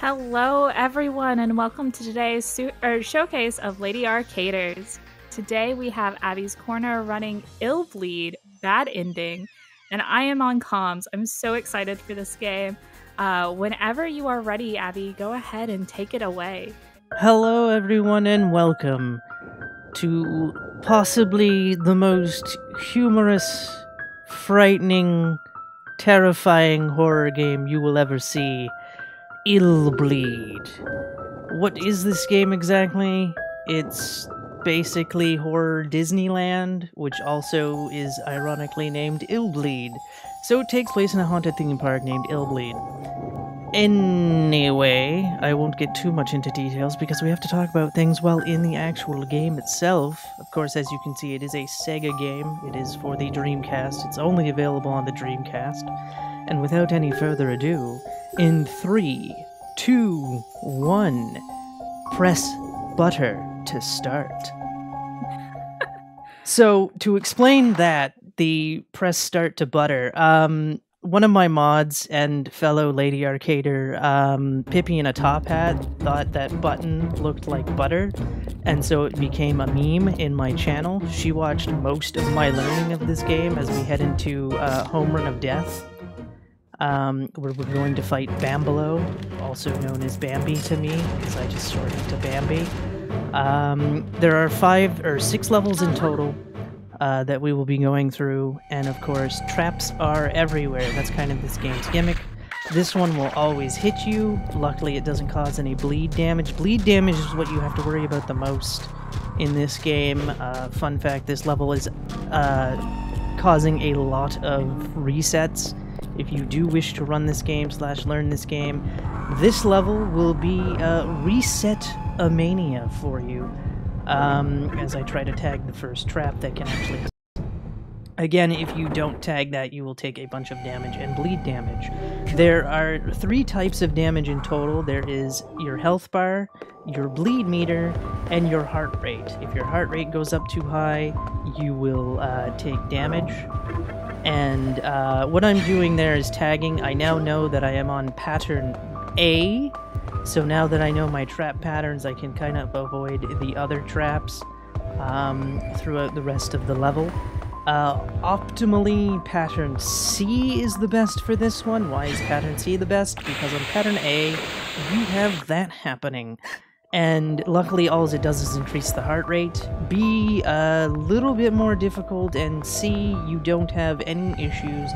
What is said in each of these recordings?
Hello, everyone, and welcome to today's showcase of Lady Arcaders. Today we have Abbie's Corner running Illbleed, Bad Ending, and I am on comms. I'm so excited for this game. Whenever you are ready, Abbie, go ahead and take it away. Hello, everyone, and welcome to possibly the most humorous, frightening, terrifying horror game you will ever see. Illbleed. What is this game exactly? It's basically horror Disneyland, which also is ironically named Illbleed. So it takes place in a haunted theme park named Illbleed. Anyway, I won't get too much into details because we have to talk about things while in the actual game itself. Of course, as you can see, it is a Sega game. It is for the Dreamcast. It's only available on the Dreamcast. And without any further ado, in 3, 2, 1, press butter to start. So, to explain that, the press start to butter, one of my mods and fellow Lady Arcader, Pippi in a top hat, thought that button looked like butter, and so it became a meme in my channel. She watched most of my learning of this game as we head into Home Run of Death. We're going to fight Bambalo, also known as Bambi to me, because I just shortened it to Bambi. There are 5 or 6 levels in total that we will be going through, and of course, traps are everywhere. That's kind of this game's gimmick. This one will always hit you. Luckily, it doesn't cause any bleed damage. Bleed damage is what you have to worry about the most in this game. Fun fact, this level is causing a lot of resets. If you do wish to run this game / learn this game, this level will be reset-a-mania for you, as I try to tag the first trap that can actually... Again, if you don't tag that, you will take a bunch of damage and bleed damage. There are 3 types of damage in total. There is your health bar, your bleed meter, and your heart rate. If your heart rate goes up too high, you will take damage. And what I'm doing there is tagging. I now know that I am on pattern A, so now that I know my trap patterns, I can kind of avoid the other traps throughout the rest of the level. Optimally, pattern C is the best for this one. Why is pattern C the best? Because on pattern A, you have that happening. And luckily, all it does is increase the heart rate. B, a little bit more difficult, and C, you don't have any issues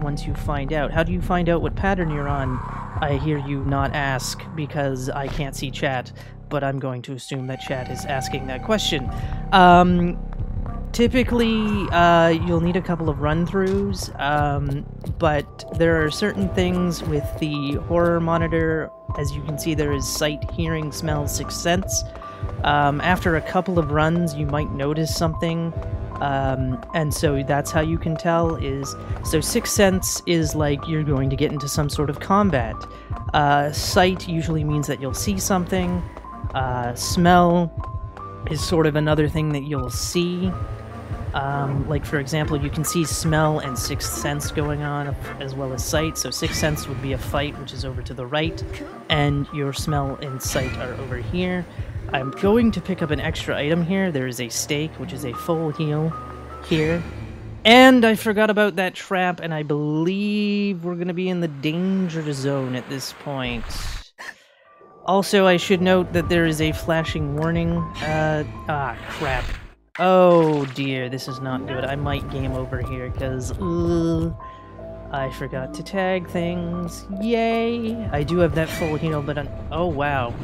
once you find out. How do you find out what pattern you're on? I hear you not ask, because I can't see chat, but I'm going to assume that chat is asking that question. Typically, you'll need a couple of run-throughs, but there are certain things with the horror monitor. As you can see, there is sight, hearing, smell, sixth sense. After a couple of runs, you might notice something, and so that's how you can tell is... So sixth sense is like you're going to get into some sort of combat. Sight usually means that you'll see something. Smell is sort of another thing that you'll see. Like, for example, you can see smell and sixth sense going on, as well as sight. So sixth sense would be a fight, which is over to the right, and your smell and sight are over here. I'm going to pick up an extra item here. There is a stake, which is a full heal here. And I forgot about that trap, and I believe we're going to be in the danger zone at this point. Also, I should note that there is a flashing warning. Crap. Oh dear, this is not good. I might game over here, because I forgot to tag things. Yay! I do have that full heal, but oh wow.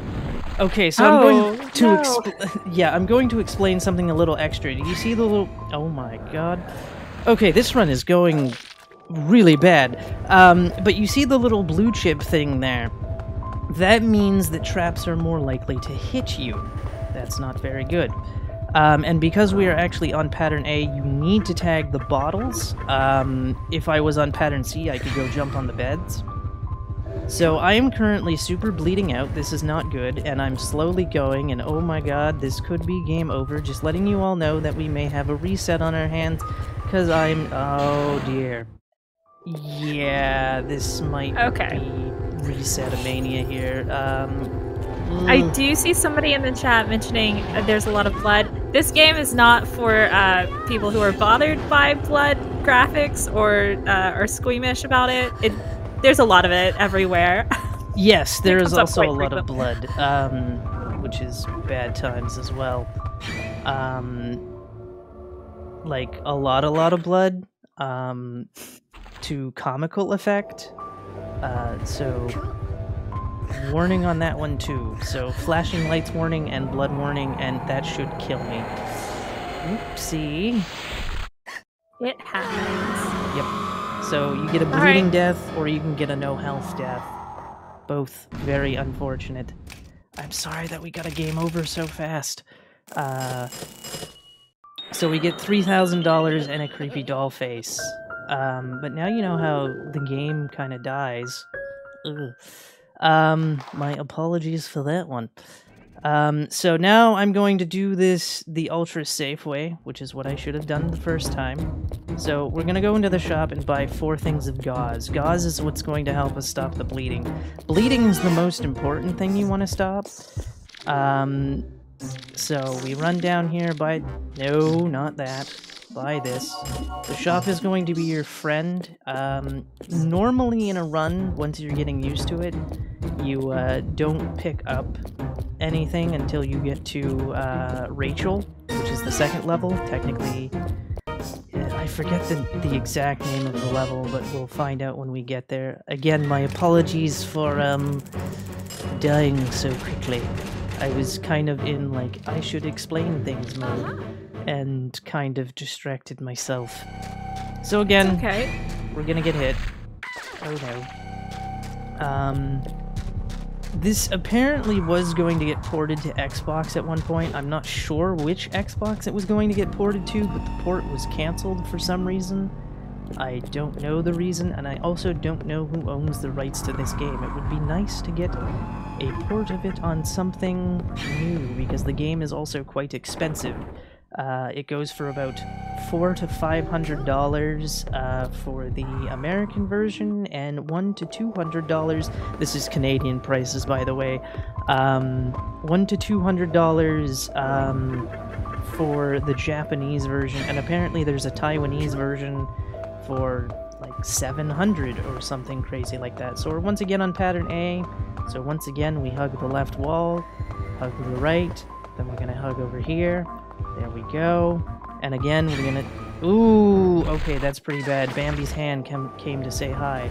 Okay, so I'm going to I'm going to explain something a little extra. Do you see the little... Oh my god. Okay, this run is going really bad. But you see the little blue chip thing there? That means that traps are more likely to hit you. That's not very good. And because we are actually on pattern A, you need to tag the bottles. If I was on pattern C, I could go jump on the beds. So I am currently super bleeding out. This is not good, and I'm slowly going, and oh my god, this could be game over. Just letting you all know that we may have a reset on our hands, because I'm... Oh dear. Yeah, this might be reset a mania here. I do see somebody in the chat mentioning there's a lot of blood. This game is not for people who are bothered by blood graphics or are squeamish about it. There's a lot of it everywhere. Yes, there is also a lot of blood, which is bad times as well. Like a lot of blood, to comical effect. So warning on that one too. So flashing lights warning and blood warning, and that should kill me. Oopsie. It happens. Yep. So you get a bleeding death, or you can get a no health death. Both very unfortunate. I'm sorry that we got a game over so fast. So we get $3,000 and a creepy doll face. But now you know how the game kind of dies. Ugh. My apologies for that one. So now I'm going to do this the ultra safe way, which is what I should have done the first time. So we're going to go into the shop and buy 4 things of gauze. Gauze is what's going to help us stop the bleeding. Bleeding is the most important thing you want to stop. So we run down here, buy... No, not that. Buy this. The shop is going to be your friend. Normally in a run, once you're getting used to it, you don't pick up anything until you get to Rachel, which is the 2nd level. Technically, I forget the exact name of the level, but we'll find out when we get there. Again, my apologies for dying so quickly. I was kind of in, like, I should explain things mode, and kind of distracted myself. So again, we're gonna get hit. Oh no. This apparently was going to get ported to Xbox at one point. I'm not sure which Xbox it was going to get ported to, but the port was cancelled for some reason. I don't know the reason, and I also don't know who owns the rights to this game. It would be nice to get a port of it on something new, because the game is also quite expensive. It goes for about $400 to $500 for the American version, and $100 to $200. This is Canadian prices, by the way. $100 to $200 for the Japanese version, and apparently there's a Taiwanese version for like $700 or something crazy like that. So we're once again on pattern A. So once again, we hug the left wall, hug the right, then we're gonna hug over here. There we go. And again, we're gonna... Ooh, okay, that's pretty bad. Bambi's hand came to say hi.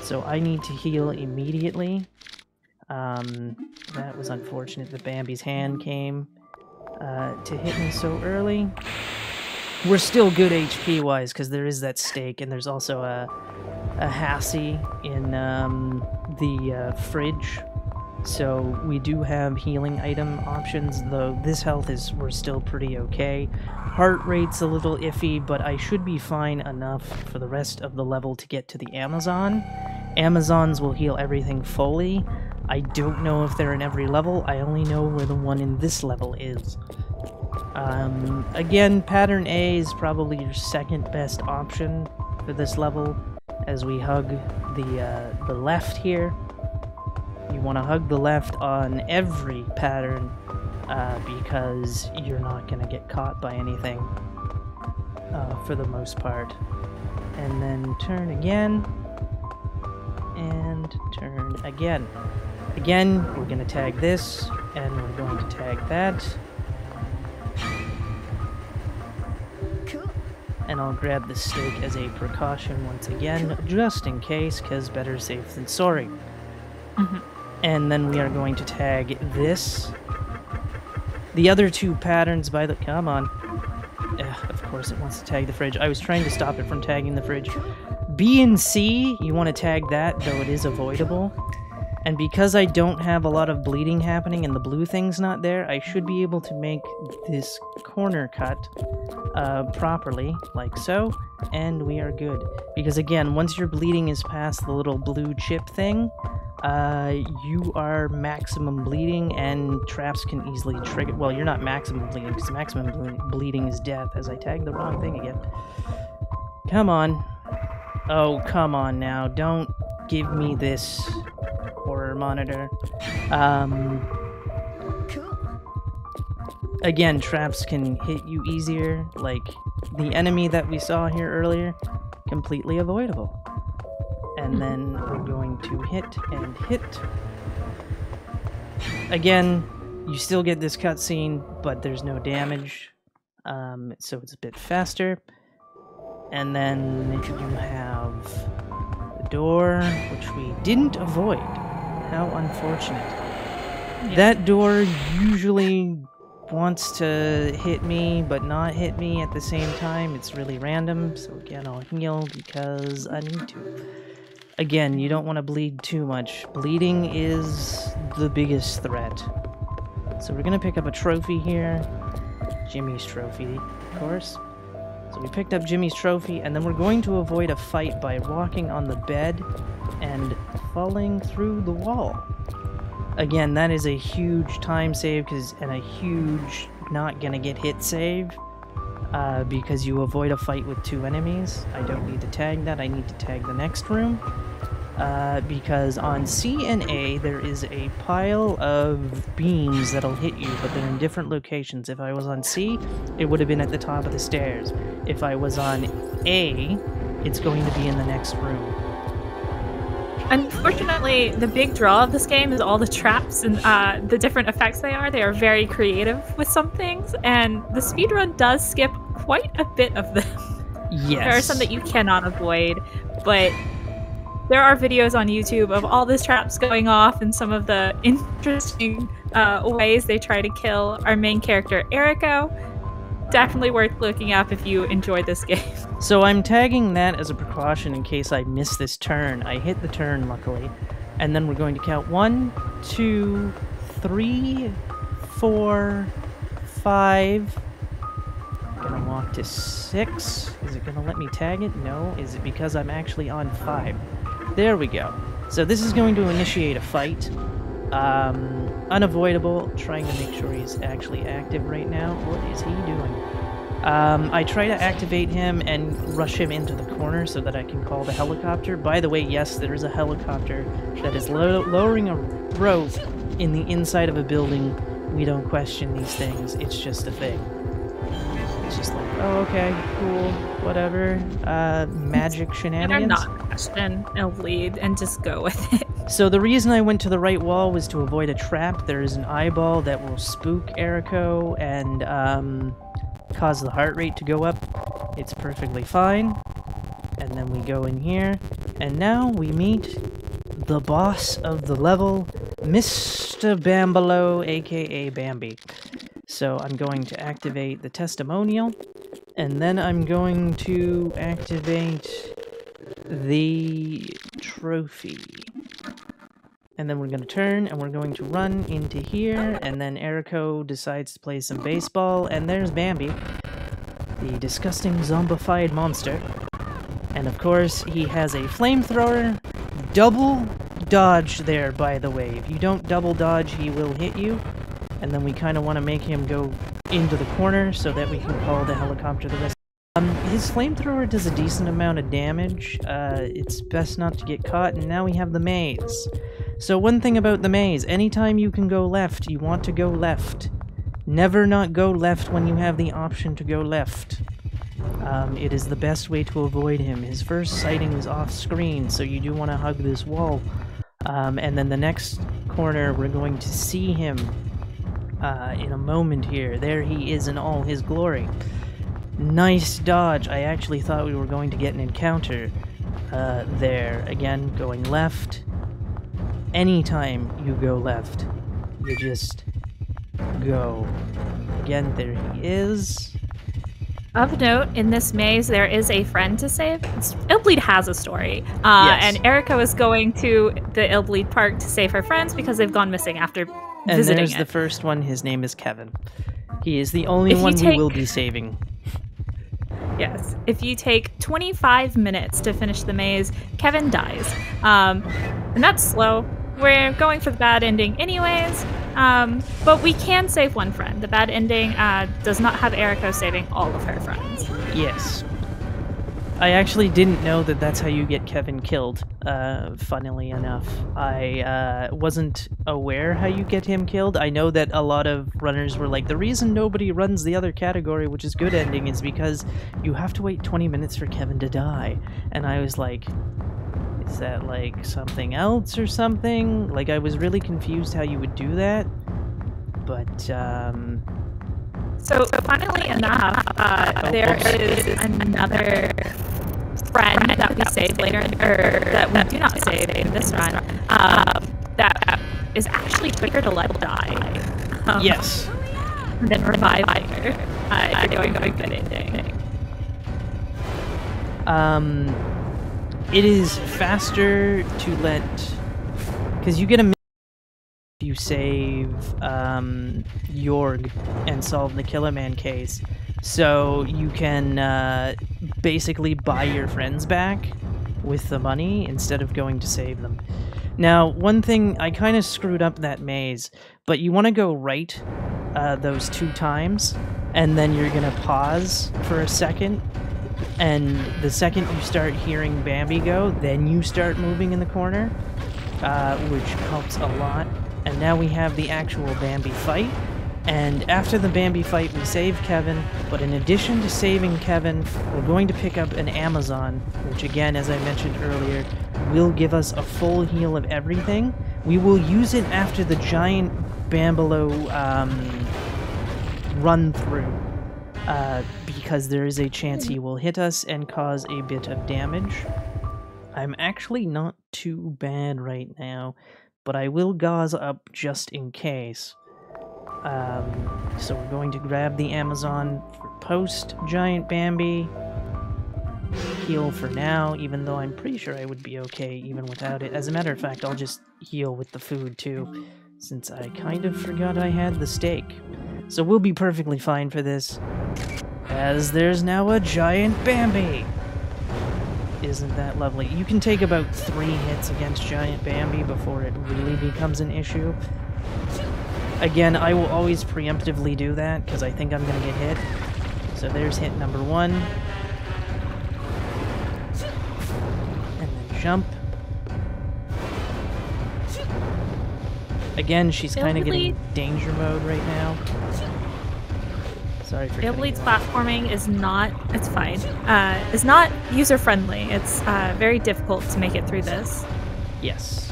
So I need to heal immediately. That was unfortunate that Bambi's hand came to hit me so early. We're still good HP-wise, because there is that stake, and there's also a Hassie in the fridge. So we do have healing item options, though this health we're still pretty okay. Heart rate's a little iffy, but I should be fine enough for the rest of the level to get to the Amazon. Amazons will heal everything fully. I don't know if they're in every level, I only know where the one in this level is. Again, pattern A is probably your 2nd best option for this level, as we hug the left here. You want to hug the left on every pattern, because you're not going to get caught by anything, for the most part. And then turn again, and turn again. Again, we're going to tag this, and we're going to tag that. And I'll grab the stake as a precaution once again, just in case, because better safe than sorry. And then we are going to tag this. The other 2 patterns by the... Come on. Of course it wants to tag the fridge. I was trying to stop it from tagging the fridge. B and C, you want to tag that, though it is avoidable. And because I don't have a lot of bleeding happening and the blue thing's not there, I should be able to make this corner cut properly, like so, and we are good. Because again, once your bleeding is past the little blue chip thing, you are maximum bleeding, and traps can easily trigger... Well, you're not maximum bleeding, because maximum bleeding is death, as I tagged the wrong thing again. Come on. Oh, come on now. Don't give me this horror monitor. Again, traps can hit you easier, like the enemy that we saw here earlier, completely avoidable. And then we're going to hit and hit. Again, you still get this cutscene, but there's no damage, so it's a bit faster. And then you have the door, which we didn't avoid. How unfortunate. Yeah. That door usually wants to hit me, but not hit me at the same time. It's really random, so again, I'll heal because I need to. Again, you don't want to bleed too much. Bleeding is the biggest threat. So we're going to pick up a trophy here. Jimmy's trophy, of course. So we picked up Jimmy's trophy, and then we're going to avoid a fight by walking on the bed and falling through the wall. Again, that is a huge time save and a huge not gonna get hit save because you avoid a fight with 2 enemies. I don't need to tag that, I need to tag the next room because on C and A there is a pile of beams that'll hit you, but they're in different locations. If I was on C, it would have been at the top of the stairs. If I was on A, it's going to be in the next room. Unfortunately, the big draw of this game is all the traps and the different effects they are. They are very creative with some things, and the speedrun does skip quite a bit of them. Yes. There are some that you cannot avoid, but there are videos on YouTube of all these traps going off and some of the interesting ways they try to kill our main character, Eriko. Definitely worth looking up if you enjoyed this game. So I'm tagging that as a precaution in case I miss this turn. I hit the turn, luckily. And then we're going to count 1, 2, 3, 4, 5. I'm gonna walk to 6. Is it gonna let me tag it? No. Is it because I'm actually on 5? There we go. So this is going to initiate a fight. Unavoidable. Trying to make sure he's actually active right now. What is he doing? I try to activate him and rush him into the corner so that I can call the helicopter. By the way, yes, there is a helicopter that is lowering a rope in the inside of a building. We don't question these things. It's just a thing. It's just like, oh, okay, cool, whatever. Magic shenanigans. Better not question Illbleed and just go with it. So the reason I went to the right wall was to avoid a trap. There is an eyeball that will spook Eriko and cause the heart rate to go up. It's perfectly fine. And then we go in here. And now we meet the boss of the level, Mr. Bambalo, aka Bambi. So I'm going to activate the testimonial. And then I'm going to activate the trophy. And then we're going to turn, and we're going to run into here, and then Eriko decides to play some baseball, and there's Bambi, the disgusting zombified monster. And of course, he has a flamethrower. Double dodge there, by the way. If you don't double dodge, he will hit you. And then we kind of want to make him go into the corner so that we can call the helicopter the rest. His flamethrower does a decent amount of damage. It's best not to get caught, and now we have the maze. So one thing about the maze, anytime you can go left, you want to go left. Never not go left when you have the option to go left. It is the best way to avoid him. His first sighting is off screen, so you do want to hug this wall. And then the next corner, we're going to see him in a moment here. There he is in all his glory. Nice dodge. I actually thought we were going to get an encounter there. Again, going left. Anytime you go left, you just go. Again, there he is. Of note, in this maze, there is a friend to save. Illbleed has a story. Yes. And Eriko is going to the Illbleed Park to save her friends because they've gone missing after visiting there's it. The first one. His name is Kevin. He is the only one we will be saving. Yes. If you take 25 minutes to finish the maze, Kevin dies. And that's slow. We're going for the bad ending anyways, but we can save one friend. The bad ending does not have Eriko saving all of her friends. Yes. Yes. If you take 25 minutes to finish the maze, Kevin dies. And that's slow. We're going for the bad ending anyways, but we can save one friend. The bad ending does not have Eriko saving all of her friends. Yes. If you take 25 minutes to finish the maze, Kevin dies. And that's slow. We're going for the bad ending anyways, but we can save one friend. The bad ending does not have Eriko saving all of her friends. Yes. I actually didn't know that that's how you get Kevin killed, funnily enough. I wasn't aware how you get him killed. I know that a lot of runners were like, the reason nobody runs the other category, which is good ending, is because you have to wait 20 minutes for Kevin to die. And I was like, is that like something else or something? Like, I was really confused how you would do that. But, So, funnily enough, there is another friend that we save later, or that we do not save in this run, that is actually quicker to let die. yes. Than reviving her. Going a good ending. It is faster to let, because you get a you save Jorg and solve the Killer Man case, so you can basically buy your friends back with the money instead of going to save them. Now, one thing, I kind of screwed up that maze, but you want to go right those 2 times, and then you're going to pause for a second, and the second you start hearing Bambi go, then you start moving in the corner, which helps a lot. And now we have the actual Bambi fight, and after the Bambi fight we save Kevin, but in addition to saving Kevin, we're going to pick up an Amazon, which again, as I mentioned earlier, will give us a full heal of everything. We will use it after the giant Bambalo run-through, because there is a chance he will hit us and cause a bit of damage. I'm actually not too bad right now, but I will gauze up just in case. So we're going to grab the Amazon for post-Giant Bambi. Heal for now, even though I'm pretty sure I would be okay even without it. As a matter of fact, I'll just heal with the food too, since I kind of forgot I had the steak. So we'll be perfectly fine for this, as there's now a Giant Bambi! Isn't that lovely? You can take about 3 hits against Giant Bambi before it really becomes an issue. Again, I will always preemptively do that, because I think I'm going to get hit. So there's hit number 1. And then jump. Again, she's kind of getting danger mode right now. Sorry for Illbleed's platforming is not, it's fine, is not user-friendly. It's very difficult to make it through this. Yes.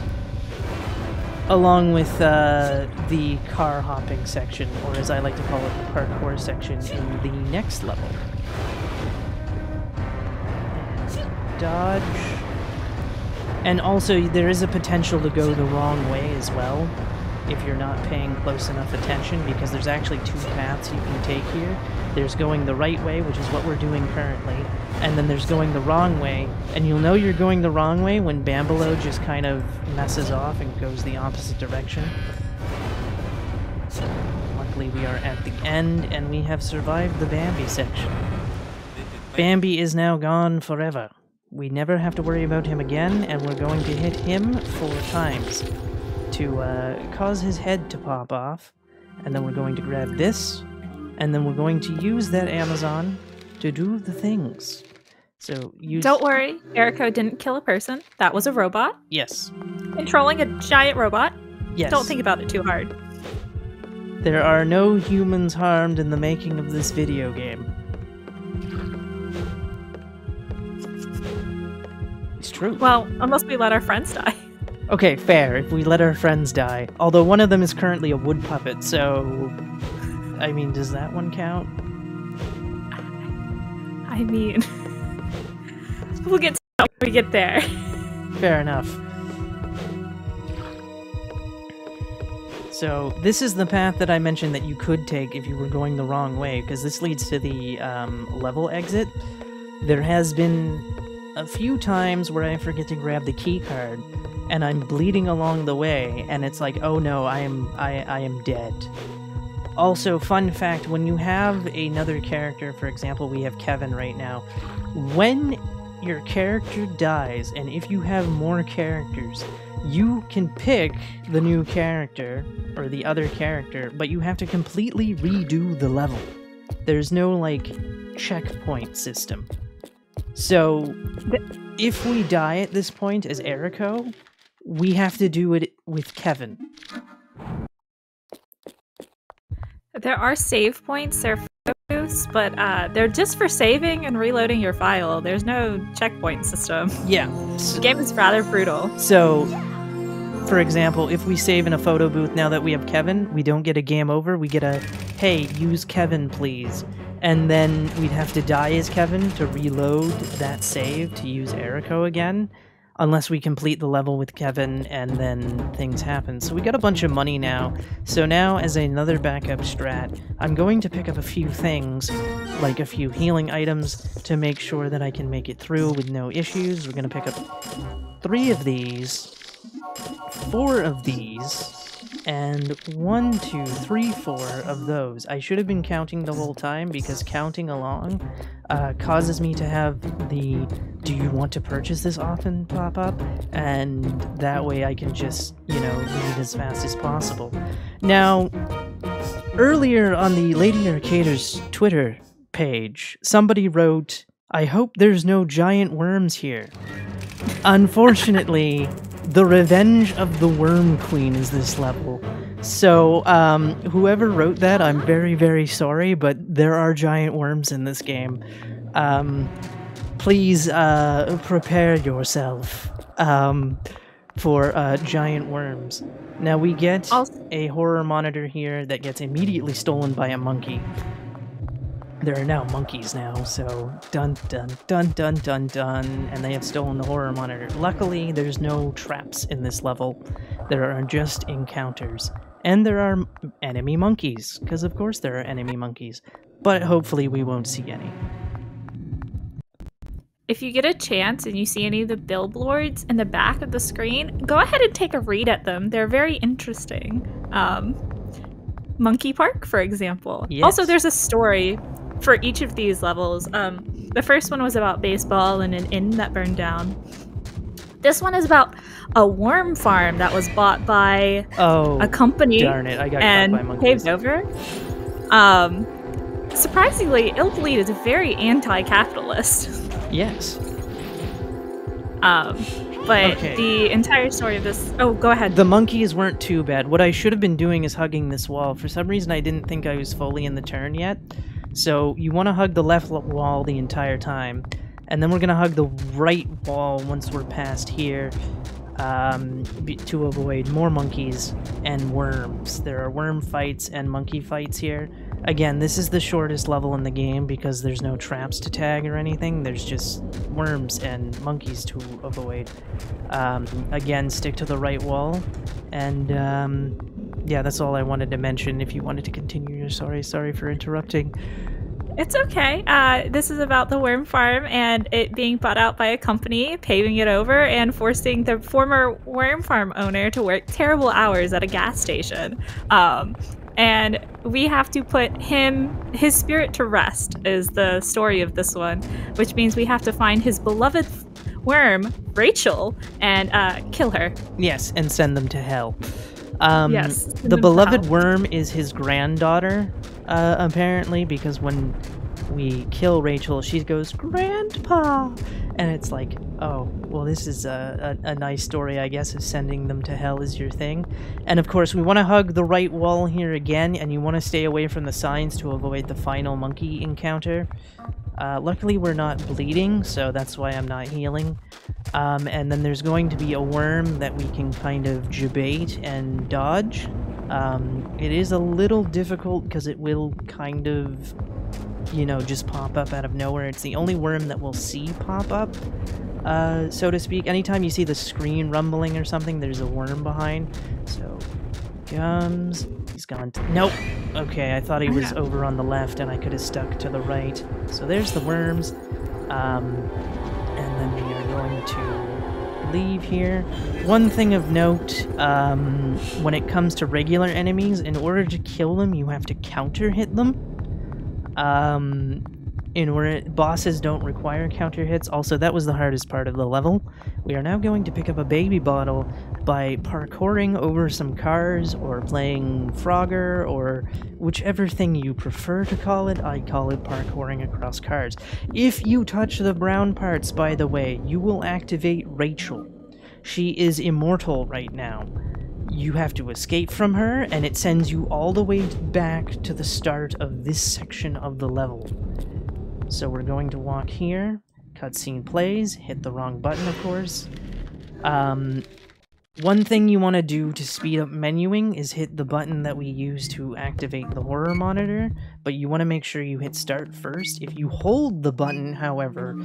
Along with the car hopping section, or as I like to call it, the parkour section in the next level. Dodge. And also, there is a potential to go the wrong way as well, if you're not paying close enough attention, because there's actually 2 paths you can take here. There's going the right way, which is what we're doing currently, and then there's going the wrong way, and you'll know you're going the wrong way when Bambalo just kind of messes off and goes the opposite direction. Luckily we are at the end, and we have survived the Bambi section. Bambi is now gone forever. We never have to worry about him again, and we're going to hit him 4 times. To cause his head to pop off, and then we're going to grab this, and then we're going to use that Amazon to do the things. So use... Don't worry, Erico didn't kill a person. That was a robot. Yes. Controlling a giant robot. Yes. Don't think about it too hard. There are no humans harmed in the making of this video game. It's true. Well, unless we let our friends die. Okay, fair, if we let our friends die. Although one of them is currently a wood puppet, so... I mean, does that one count? I mean... we'll get to that when we get there. Fair enough. So, this is the path that I mentioned that you could take if you were going the wrong way, because this leads to the level exit. There has been a few times where I forget to grab the key card, and I'm bleeding along the way, and it's like, oh no, I am dead. Also, fun fact, when you have another character, for example, we have Kevin right now, when your character dies, and if you have more characters, you can pick the new character, or the other character, but you have to completely redo the level. There's no, like, checkpoint system. So, if we die at this point as Eriko, we have to do it with Kevin. There are save points, they're photos, but they're just for saving and reloading your file. There's no checkpoint system. Yeah. The game is rather brutal. So, for example, if we save in a photo booth now that we have Kevin, we don't get a game over, we get a, hey, use Kevin, please. And then we'd have to die as Kevin to reload that save to use Eriko again, unless we complete the level with Kevin and then things happen. So we got a bunch of money now. So now, as another backup strat, I'm going to pick up a few things, like a few healing items, to make sure that I can make it through with no issues. We're going to pick up 3 of these, 4 of these, and 1, 2, 3, 4 of those. I should have been counting the whole time because counting along causes me to have the "do you want to purchase this often" pop up, and that way I can just, leave as fast as possible. Now, earlier on the Lady Arcader's Twitter page, somebody wrote, "I hope there's no giant worms here." Unfortunately, the Revenge of the Worm Queen is this level. So, whoever wrote that, I'm very, very sorry, but there are giant worms in this game. Please, prepare yourself, for, giant worms. Now, we get a horror monitor here that gets immediately stolen by a monkey. There are now monkeys now, so dun dun dun dun dun dun, and they have stolen the horror monitor. Luckily, there's no traps in this level. There are just encounters. And there are enemy monkeys, because of course there are enemy monkeys. But hopefully we won't see any. If you get a chance and you see any of the billboards in the back of the screen, go ahead and take a read at them. They're very interesting. Monkey Park, for example. Yes. Also, there's a story for each of these levels. The first one was about baseball and an inn that burned down. This one is about a worm farm that was bought by a company. Darn it, I got caught by monkeys. Paved over. Surprisingly, Illbleed is very anti-capitalist. Yes. But okay. The entire story of this... Oh, go ahead. The monkeys weren't too bad. What I should have been doing is hugging this wall. For some reason, I didn't think I was fully in the turn yet. So you want to hug the left wall the entire time. And then we're going to hug the right wall once we're past here to avoid more monkeys and worms. There are worm fights and monkey fights here. Again, this is the shortest level in the game because there's no traps to tag or anything. There's just worms and monkeys to avoid. Again, stick to the right wall. And yeah, that's all I wanted to mention. If you wanted to continue, you're sorry for interrupting. It's okay. This is about the worm farm and it being bought out by a company, paving it over, and forcing the former worm farm owner to work terrible hours at a gas station. And we have to put his spirit to rest, is the story of this one, which means we have to find his beloved worm, Rachel, and kill her. Yes, and send them to hell. Yes. The beloved worm is his granddaughter, apparently, because when we kill Rachel, she goes, "Grandpa!" And it's like, oh, well, this is a nice story, I guess, of sending them to hell is your thing. And of course, we want to hug the right wall here again, and you want to stay away from the signs to avoid the final monkey encounter. Luckily, we're not bleeding, so that's why I'm not healing. And then there's going to be a worm that we can kind of debate and dodge. It is a little difficult because it will kind of, just pop up out of nowhere. It's the only worm that we'll see pop up, so to speak. Anytime you see the screen rumbling or something, there's a worm behind. So, comes... He's gone. Nope. Okay, I thought he was over on the left and I could have stuck to the right. So there's the worms. And then we are going to leave here. One thing of note, when it comes to regular enemies, in order to kill them, you have to counter hit them. Bosses don't require counter hits. Also, that was the hardest part of the level. We are now going to pick up a baby bottle by parkouring over some cars or playing Frogger or whichever thing you prefer to call it. I call it parkouring across cars. If you touch the brown parts, by the way, you will activate Rachel. She is immortal right now. You have to escape from her, and it sends you all the way back to the start of this section of the level. So we're going to walk here. Cutscene plays. Hit the wrong button, of course. One thing you want to do to speed up menuing is hit the button that we use to activate the horror monitor, but you want to make sure you hit start first. If you hold the button, however,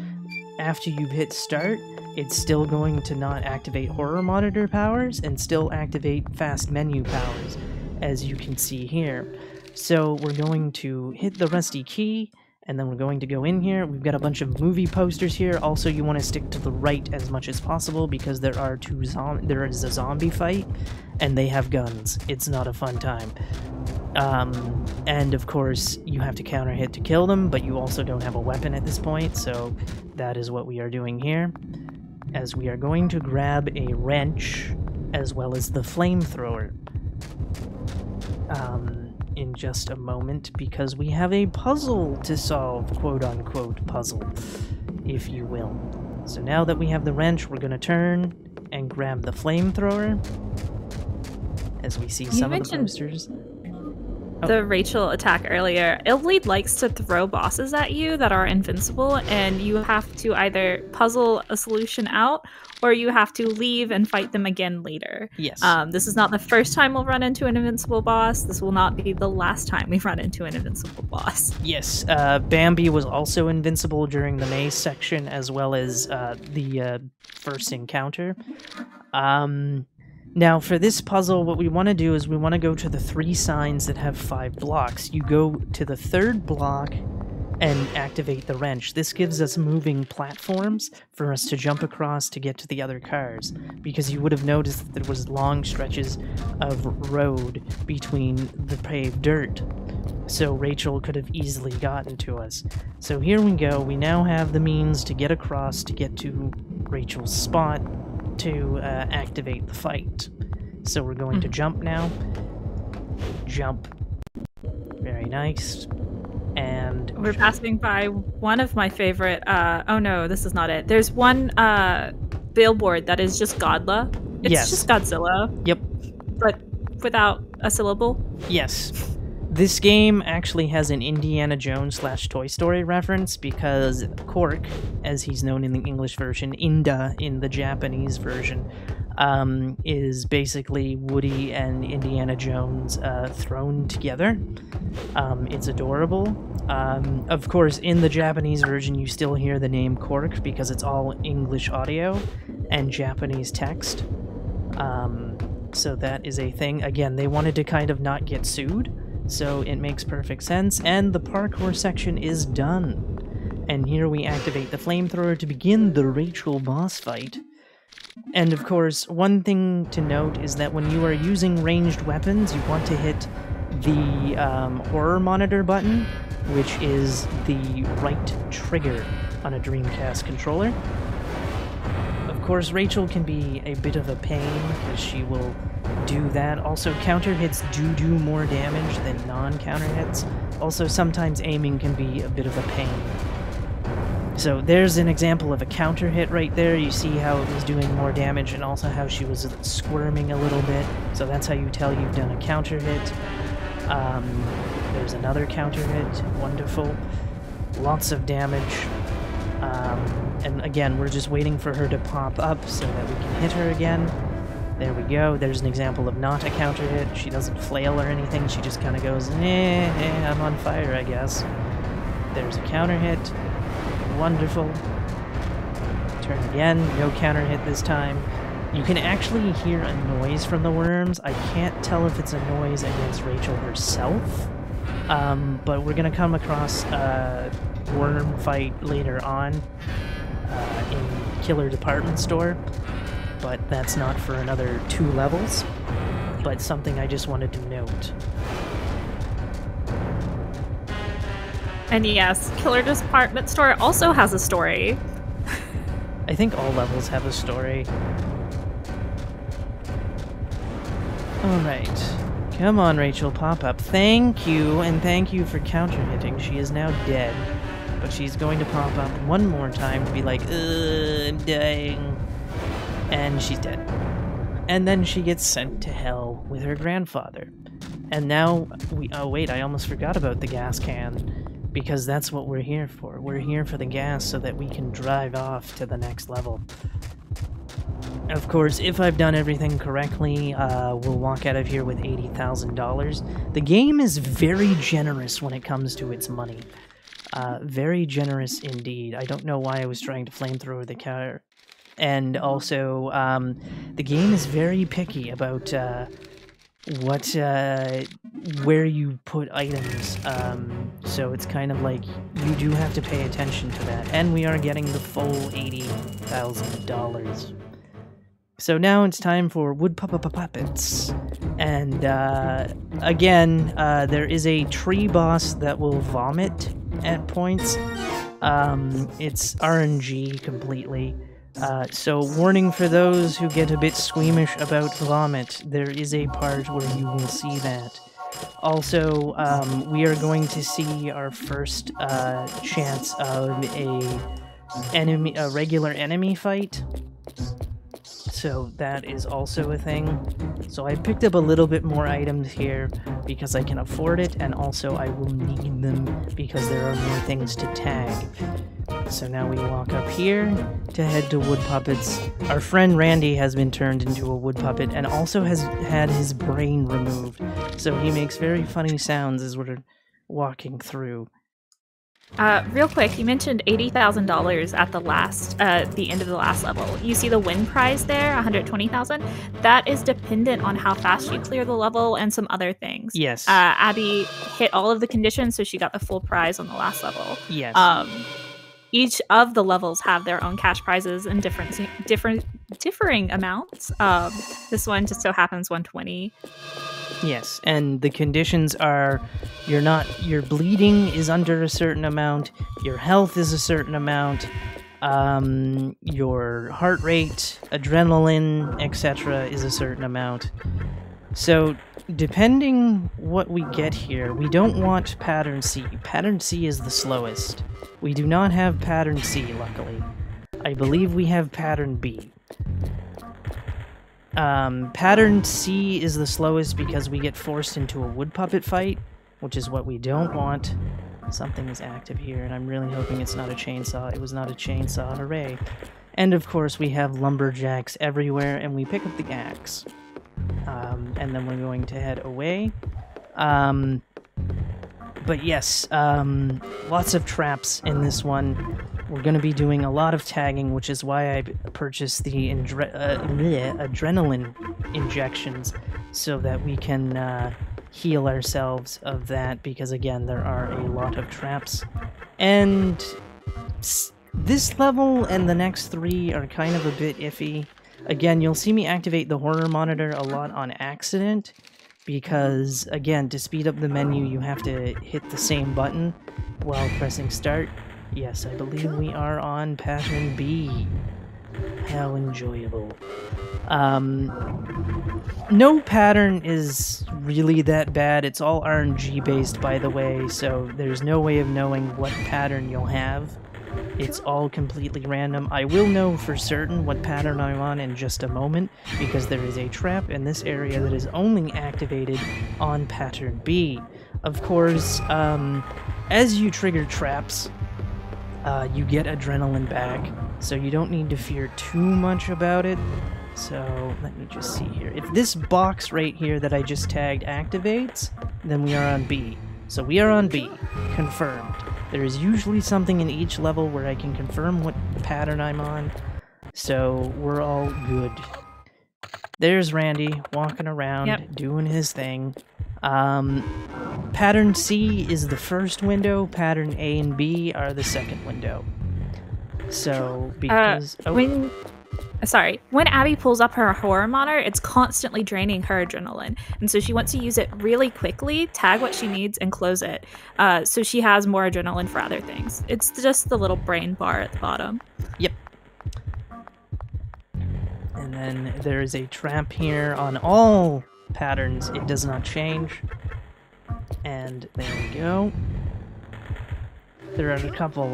after you've hit start, it's still going to not activate horror monitor powers and still activate fast menu powers, as you can see here. So we're going to hit the rusty key, and then we're going to go in here. We've got a bunch of movie posters here. Also, you want to stick to the right as much as possible because there is a zombie fight, and they have guns. It's not a fun time. And of course, you have to counter hit to kill them, but you also don't have a weapon at this point, so that is what we are doing here. As we are going to grab a wrench as well as the flamethrower. In just a moment, because we have a puzzle to solve, quote-unquote puzzle, if you will. So now that we have the wrench, we're going to turn and grab the flamethrower, as we see some of the posters. The Rachel attack earlier. Illbleed likes to throw bosses at you that are invincible, and you have to either puzzle a solution out, or you have to leave and fight them again later. Yes. This is not the first time we'll run into an invincible boss. This will not be the last time we run into an invincible boss. Yes. Bambi was also invincible during the maze section, as well as the first encounter. Now, for this puzzle, what we want to do is we want to go to the 3 signs that have 5 blocks. You go to the 3rd block and activate the wrench. This gives us moving platforms for us to jump across to get to the other cars, because you would have noticed that there was long stretches of road between the paved dirt, so Rachel could have easily gotten to us. So here we go. We now have the means to get across to get to Rachel's spot to activate the fight. So we're going to jump now. Jump. Very nice. And we're passing by one of my favorite, oh no, this is not it. There's one billboard that is just Godla. It's just Godzilla. Yep. But without a syllable. Yes. This game actually has an Indiana Jones / Toy Story reference, because Cork, as he's known in the English version, Inda in the Japanese version, is basically Woody and Indiana Jones thrown together. It's adorable. Of course, in the Japanese version, you still hear the name Cork because it's all English audio and Japanese text. So that is a thing. Again, they wanted to kind of not get sued, so it makes perfect sense, and the parkour section is done. And here we activate the flamethrower to begin the Rachel boss fight. And of course, one thing to note is that when you are using ranged weapons, you want to hit the horror monitor button, which is the right trigger on a Dreamcast controller. Of course, Rachel can be a bit of a pain, because she will do that. Also, counter hits do more damage than non-counter hits. Also, sometimes aiming can be a bit of a pain. So there's an example of a counter hit right there. You see how it was doing more damage, and also how she was squirming a little bit. So that's how you tell you've done a counter hit. There's another counter hit. Wonderful. Lots of damage. And again, we're just waiting for her to pop up so that we can hit her again. There we go. There's an example of not a counter hit. She doesn't flail or anything. She just kind of goes, I'm on fire, I guess. There's a counter hit. Wonderful. Turn again. No counter hit this time. You can actually hear a noise from the worms. I can't tell if it's a noise against Rachel herself. But we're going to come across a worm fight later on in Killer Department Store. But that's not for another 2 levels. But something I just wanted to note. And yes, Killer Department Store also has a story. I think all levels have a story. Alright. Come on, Rachel, pop up. Thank you, and thank you for counter-hitting. She is now dead. But she's going to pop up one more time to be like, I'm dying. And she's dead. And then she gets sent to hell with her grandfather. And now we... Oh, wait, I almost forgot about the gas can. Because that's what we're here for. We're here for the gas so that we can drive off to the next level. Of course, if I've done everything correctly, we'll walk out of here with $80,000. The game is very generous when it comes to its money. Very generous indeed. I don't know why I was trying to flamethrower the car. And also, the game is very picky about where you put items. So it's kind of like you do have to pay attention to that. And we are getting the full $80,000. So now it's time for wood puppets. And again, there is a tree boss that will vomit at points. It's RNG completely. So warning for those who get a bit squeamish about vomit, there is a part where you will see that. Also, we are going to see our first chance of a regular enemy fight. So that is also a thing. So I picked up a little bit more items here because I can afford it, and also I will need them because there are more things to tag. So now we walk up here to head to wood puppets. Our friend Randy has been turned into a wood puppet and also has had his brain removed. So he makes very funny sounds as we're walking through. Real quick, you mentioned $80,000 at the end of the last level. You see the win prize there, $120,000. That is dependent on how fast you clear the level and some other things. Yes. Abbie hit all of the conditions, so she got the full prize on the last level. Yes. Each of the levels have their own cash prizes in differing amounts. This one just so happens 120. Yes, and the conditions are your bleeding is under a certain amount, your health is a certain amount, your heart rate, adrenaline, etc. is a certain amount. So, depending what we get here, we don't want pattern C. Pattern C is the slowest. We do not have pattern C, luckily. I believe we have pattern B. Pattern C is the slowest because we get forced into a wood puppet fight, which is what we don't want. Something is active here, and I'm really hoping it's not a chainsaw. It was not a chainsaw, hooray. And of course we have lumberjacks everywhere, and we pick up the axe. And then we're going to head away. But yes, lots of traps in this one. We're going to be doing a lot of tagging, which is why I purchased the adrenaline injections, so that we can heal ourselves of that, because again, there are a lot of traps. And this level and the next 3 are kind of a bit iffy. Again, you'll see me activate the horror monitor a lot on accident, because, again, to speed up the menu, you have to hit the same button while pressing start. Yes, I believe we are on pattern B. How enjoyable. No pattern is really that bad. It's all RNG based, by the way, so there's no way of knowing what pattern you'll have. It's all completely random. I will know for certain what pattern I'm on in just a moment, because there is a trap in this area that is only activated on pattern B. Of course, as you trigger traps, you get adrenaline back, so you don't need to fear too much about it. So, let me just see here. If this box right here that I just tagged activates, then we are on B. So we are on B. Confirmed. There is usually something in each level where I can confirm what pattern I'm on, so we're all good. There's Randy walking around, doing his thing. Pattern C is the first window, pattern A and B are the second window. So, because... when Abbie pulls up her horror monitor, it's constantly draining her adrenaline. And so she wants to use it really quickly, tag what she needs, and close it. So she has more adrenaline for other things. It's just the little brain bar at the bottom. Yep. And then there is a trap here on all patterns, it does not change. And there we go. There are a couple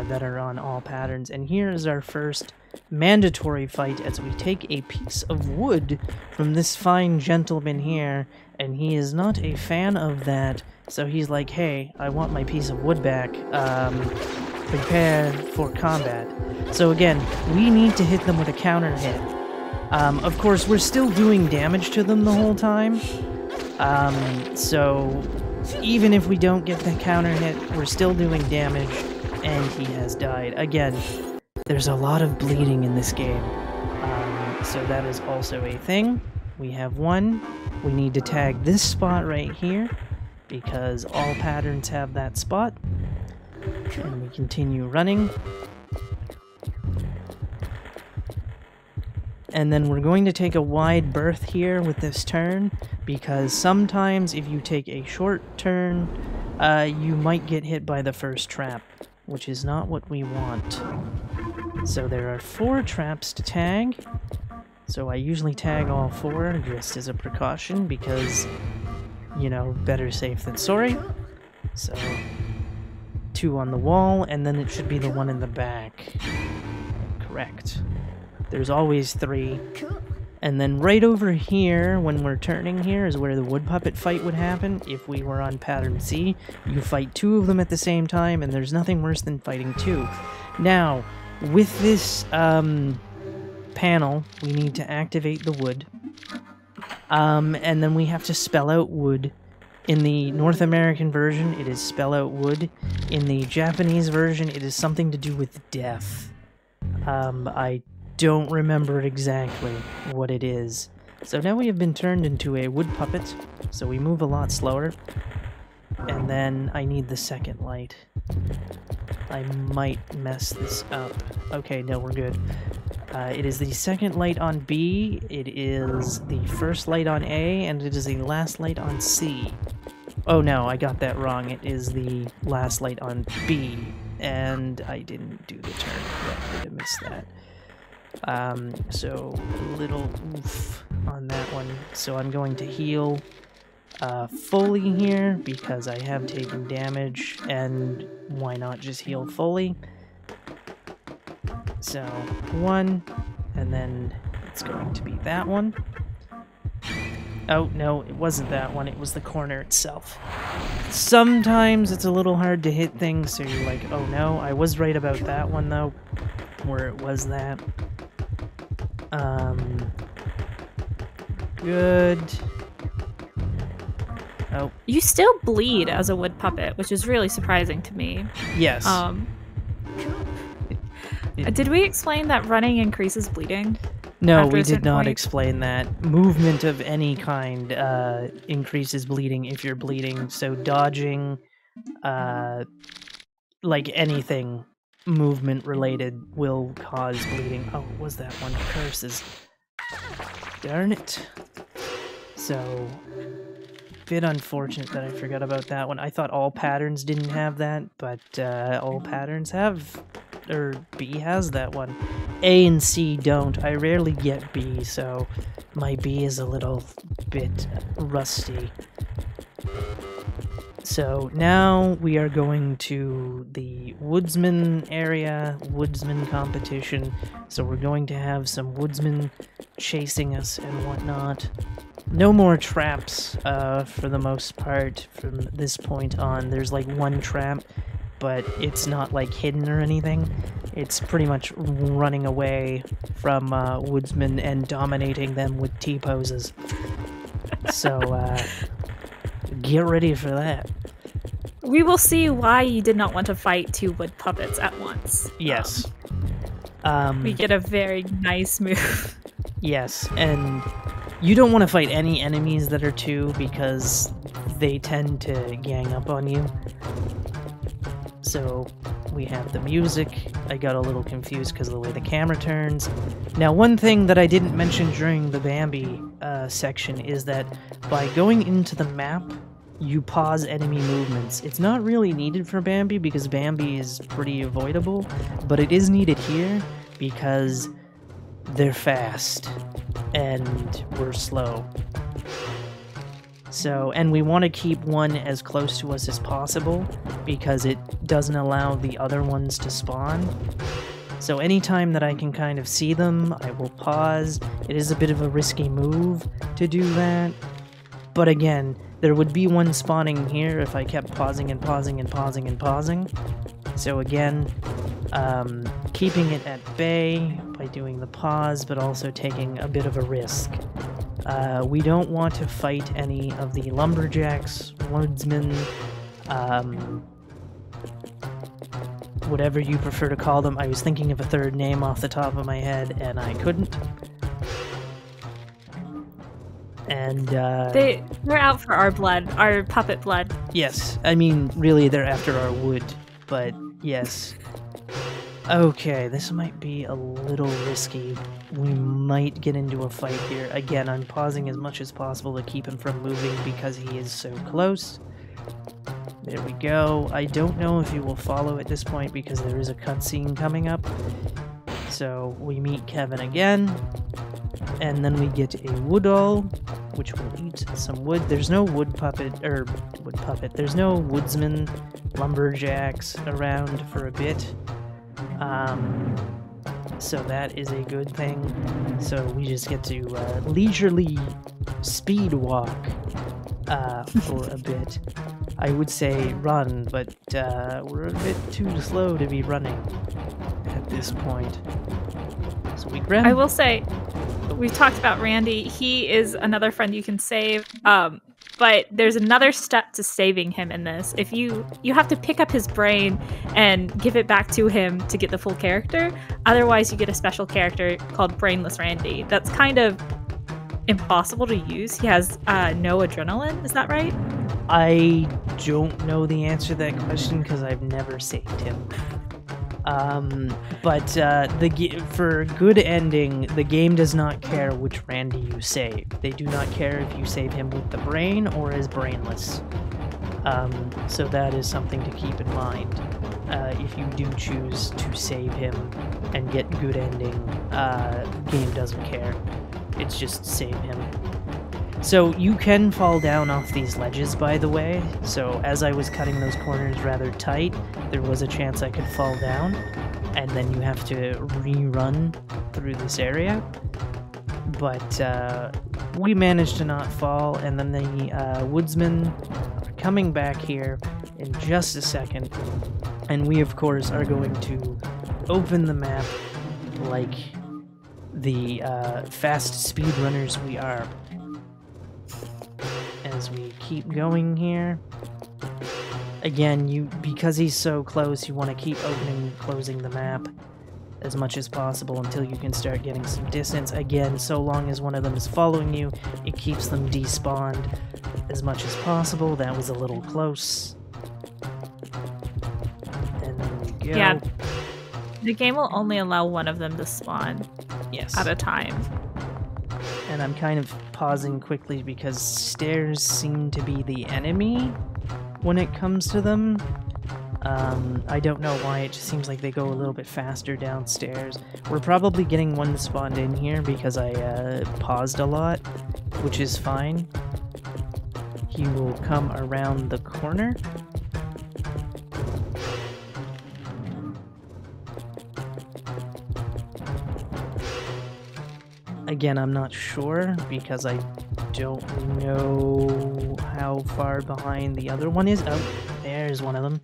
that are on all patterns, and here is our first mandatory fight as we take a piece of wood from this fine gentleman here, and he is not a fan of that, so he's like, hey, I want my piece of wood back, prepare for combat. So again, we need to hit them with a counter hit. Of course, we're still doing damage to them the whole time, so even if we don't get the counter hit, we're still doing damage, and he has died. Again, there's a lot of bleeding in this game, so that is also a thing. We have one. We need to tag this spot right here, because all patterns have that spot. And we continue running. And then we're going to take a wide berth here with this turn, because sometimes if you take a short turn, you might get hit by the first trap, which is not what we want. So there are 4 traps to tag, so I usually tag all 4 just as a precaution, because, you know, better safe than sorry. So 2 on the wall, and then it should be the one in the back. Correct. There's always 3. And then right over here, when we're turning here, is where the wood puppet fight would happen. If we were on pattern C, you fight 2 of them at the same time, and there's nothing worse than fighting 2. Now, with this panel, we need to activate the wood. And then we have to spell out wood. In the North American version, it is spell out wood. In the Japanese version, it is something to do with death. I don't remember exactly what it is. So now we have been turned into a wood puppet, so we move a lot slower. And then I need the second light. I might mess this up. Okay, no, we're good. It is the second light on B, it is the first light on A, and it is the last light on C. Oh no, I got that wrong. It is the last light on B, and I didn't do the turn correctly to miss that. So a little oof on that one. So I'm going to heal fully here because I have taken damage, and why not just heal fully? So 1, and then it's going to be that one. Oh no, it wasn't that one, it was the corner itself. Sometimes it's a little hard to hit things, so you're like, oh no, I was right about that one though, where it was that. Good. Oh. You still bleed as a wood puppet, which is really surprising to me. Yes. Did we explain that running increases bleeding? No, we did not explain that. Movement of any kind increases bleeding if you're bleeding, so dodging, like anything movement related will cause bleeding. Oh, what was that one? Curses. Darn it. So, bit unfortunate that I forgot about that one. I thought all patterns didn't have that, but all patterns have, or B has that one. A and C don't. I rarely get B, so my B is a little bit rusty. So now we are going to the woodsman area, woodsman competition. So we're going to have some woodsmen chasing us and whatnot. No more traps for the most part from this point on. There's like one trap, but it's not like hidden or anything. It's pretty much running away from woodsmen and dominating them with T-poses. So get ready for that. We will see why you did not want to fight 2 wood puppets at once. Yes. We get a very nice move. Yes, and you don't want to fight any enemies that are 2 because they tend to gang up on you. So we have the music. I got a little confused because of the way the camera turns. Now, one thing that I didn't mention during the Bambi section is that by going into the map, you pause enemy movements. It's not really needed for Bambi because Bambi is pretty avoidable, but it is needed here because they're fast and we're slow. So, and we want to keep one as close to us as possible because it doesn't allow the other ones to spawn. So anytime that I can kind of see them, I will pause. It is a bit of a risky move to do that. But again, there would be one spawning here if I kept pausing and pausing and pausing and pausing. So again, keeping it at bay by doing the pause, but also taking a bit of a risk. We don't want to fight any of the lumberjacks, woodsmen, whatever you prefer to call them. I was thinking of a third name off the top of my head, and I couldn't. And, They're out for our blood, our puppet blood. Yes, I mean, really, they're after our wood, but yes. Okay, this might be a little risky. We might get into a fight here. Again, I'm pausing as much as possible to keep him from moving because he is so close. There we go. I don't know if he will follow at this point because there is a cutscene coming up. So we meet Kevin again, and then we get a woodall, which will eat some wood. There's no there's no woodsman, lumberjacks around for a bit. So that is a good thing. So we just get to leisurely speed walk for a bit. I would say run, but we're a bit too slow to be running at this point. So we grab... I will say, we've talked about Randy. He is another friend you can save, but there's another step to saving him in this. If you have to pick up his brain and give it back to him to get the full character. Otherwise, you get a special character called Brainless Randy. That's kind of impossible to use. He has no adrenaline. Is that right? I don't know the answer to that question because I've never saved him. But for a good ending, the game does not care which Randy you save. They do not care if you save him with the brain or as brainless. So that is something to keep in mind. If you do choose to save him and get good ending, game doesn't care. It's just save him. So you can fall down off these ledges, by the way. So as I was cutting those corners rather tight, there was a chance I could fall down, and then you have to rerun through this area. But we managed to not fall, and then the woodsmen are coming back here in just a second, and we of course are going to open the map like the fast speedrunners we are. As we keep going here. Again, because he's so close, you want to keep opening and closing the map as much as possible until you can start getting some distance. Again, so long as one of them is following you, it keeps them despawned as much as possible. That was a little close. And then we go. Yeah. The game will only allow one of them to spawn at a time. And I'm kind of pausing quickly because stairs seem to be the enemy when it comes to them. I don't know why, it just seems like they go a little bit faster downstairs. We're probably getting one spawned in here because I paused a lot, which is fine. He will come around the corner. Again, I'm not sure because I don't know how far behind the other one is. Oh, there's one of them.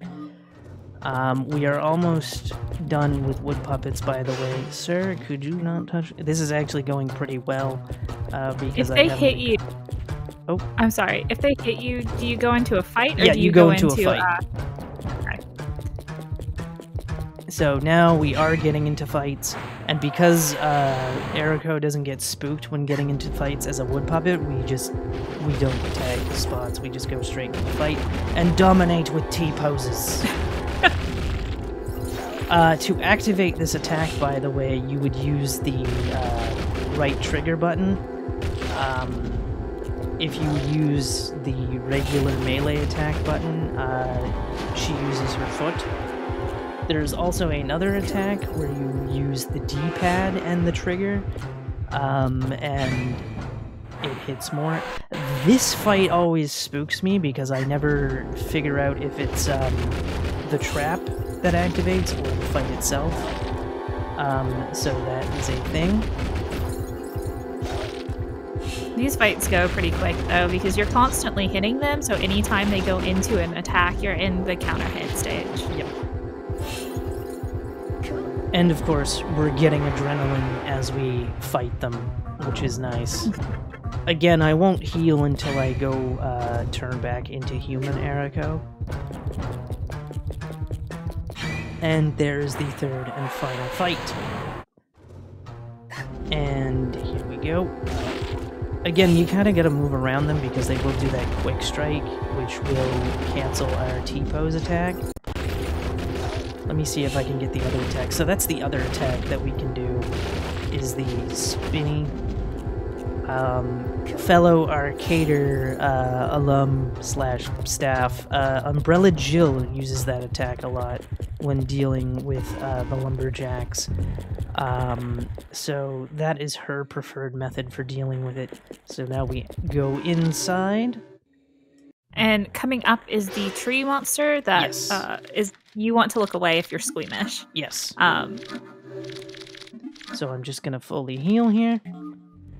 We are almost done with wood puppets, by the way. Sir, could you not touch... This is actually going pretty well, because if they hit you... Oh. I'm sorry. If they hit you, do you go into a fight? Or yeah, do you go into a fight. Okay. So now we are getting into fights, and because Eriko doesn't get spooked when getting into fights as a wood puppet, we don't tag the spots, we just go straight to the fight and dominate with T-poses. To activate this attack, by the way, you would use the right trigger button. If you use the regular melee attack button, she uses her foot. There's also another attack where you use the D-pad and the trigger, and it hits more. This fight always spooks me because I never figure out if it's the trap that activates or the fight itself. So that is a thing. These fights go pretty quick though because you're constantly hitting them, so anytime they go into an attack, you're in the counter hit stage. Yep. And of course, we're getting adrenaline as we fight them, which is nice. Again, I won't heal until I go turn back into human Eriko. And there's the third and final fight. And here we go. Again, you kind of got to move around them because they will do that quick strike, which will cancel our T-pose attack. Let me see if I can get the other attack. So that's the other attack that we can do, is the spinny. Fellow Arcader alum slash staff, Umbrella Jill uses that attack a lot when dealing with the lumberjacks. So that is her preferred method for dealing with it. So now we go inside. And coming up is the tree monster that Yes. is you want to look away if you're squeamish. Yes. So I'm just gonna fully heal here.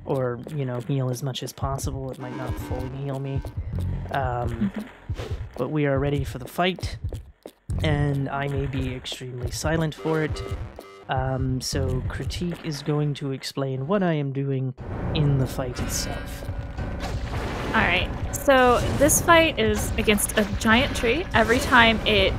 Or, you know, heal as much as possible. It might not fully heal me. But we are ready for the fight. And I may be extremely silent for it. So Critique is going to explain what I am doing in the fight itself. Alright, so this fight is against a giant tree. Every time it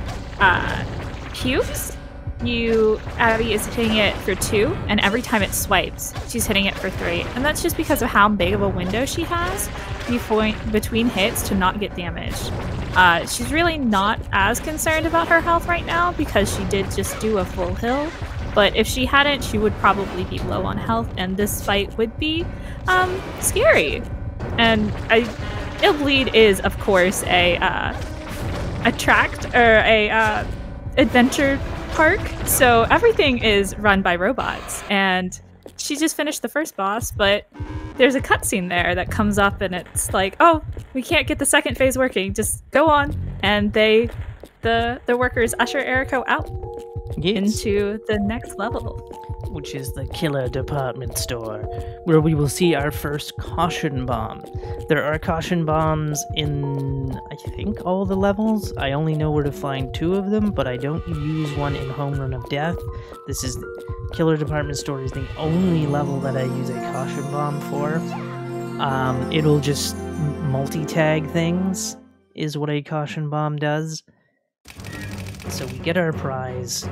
pukes, Abbie is hitting it for 2, and every time it swipes, she's hitting it for 3. And that's just because of how big of a window she has between hits to not get damaged. She's really not as concerned about her health right now because she did just do a full heal. But if she hadn't, she would probably be low on health, and this fight would be scary. And Illbleed is, of course, a adventure park, so everything is run by robots. And she just finished the first boss, but there's a cutscene there that comes up, and it's like, oh, we can't get the second phase working. Just go on, and the workers usher Eriko out into the next level, which is the Killer Department Store, where we will see our first caution bomb. There are caution bombs in, I think, all the levels. I only know where to find 2 of them, but I don't use one in Home Run of Death. This is Killer Department Store is the only level that I use a caution bomb for. It'll just multi-tag things, is what a caution bomb does. So we get our prize.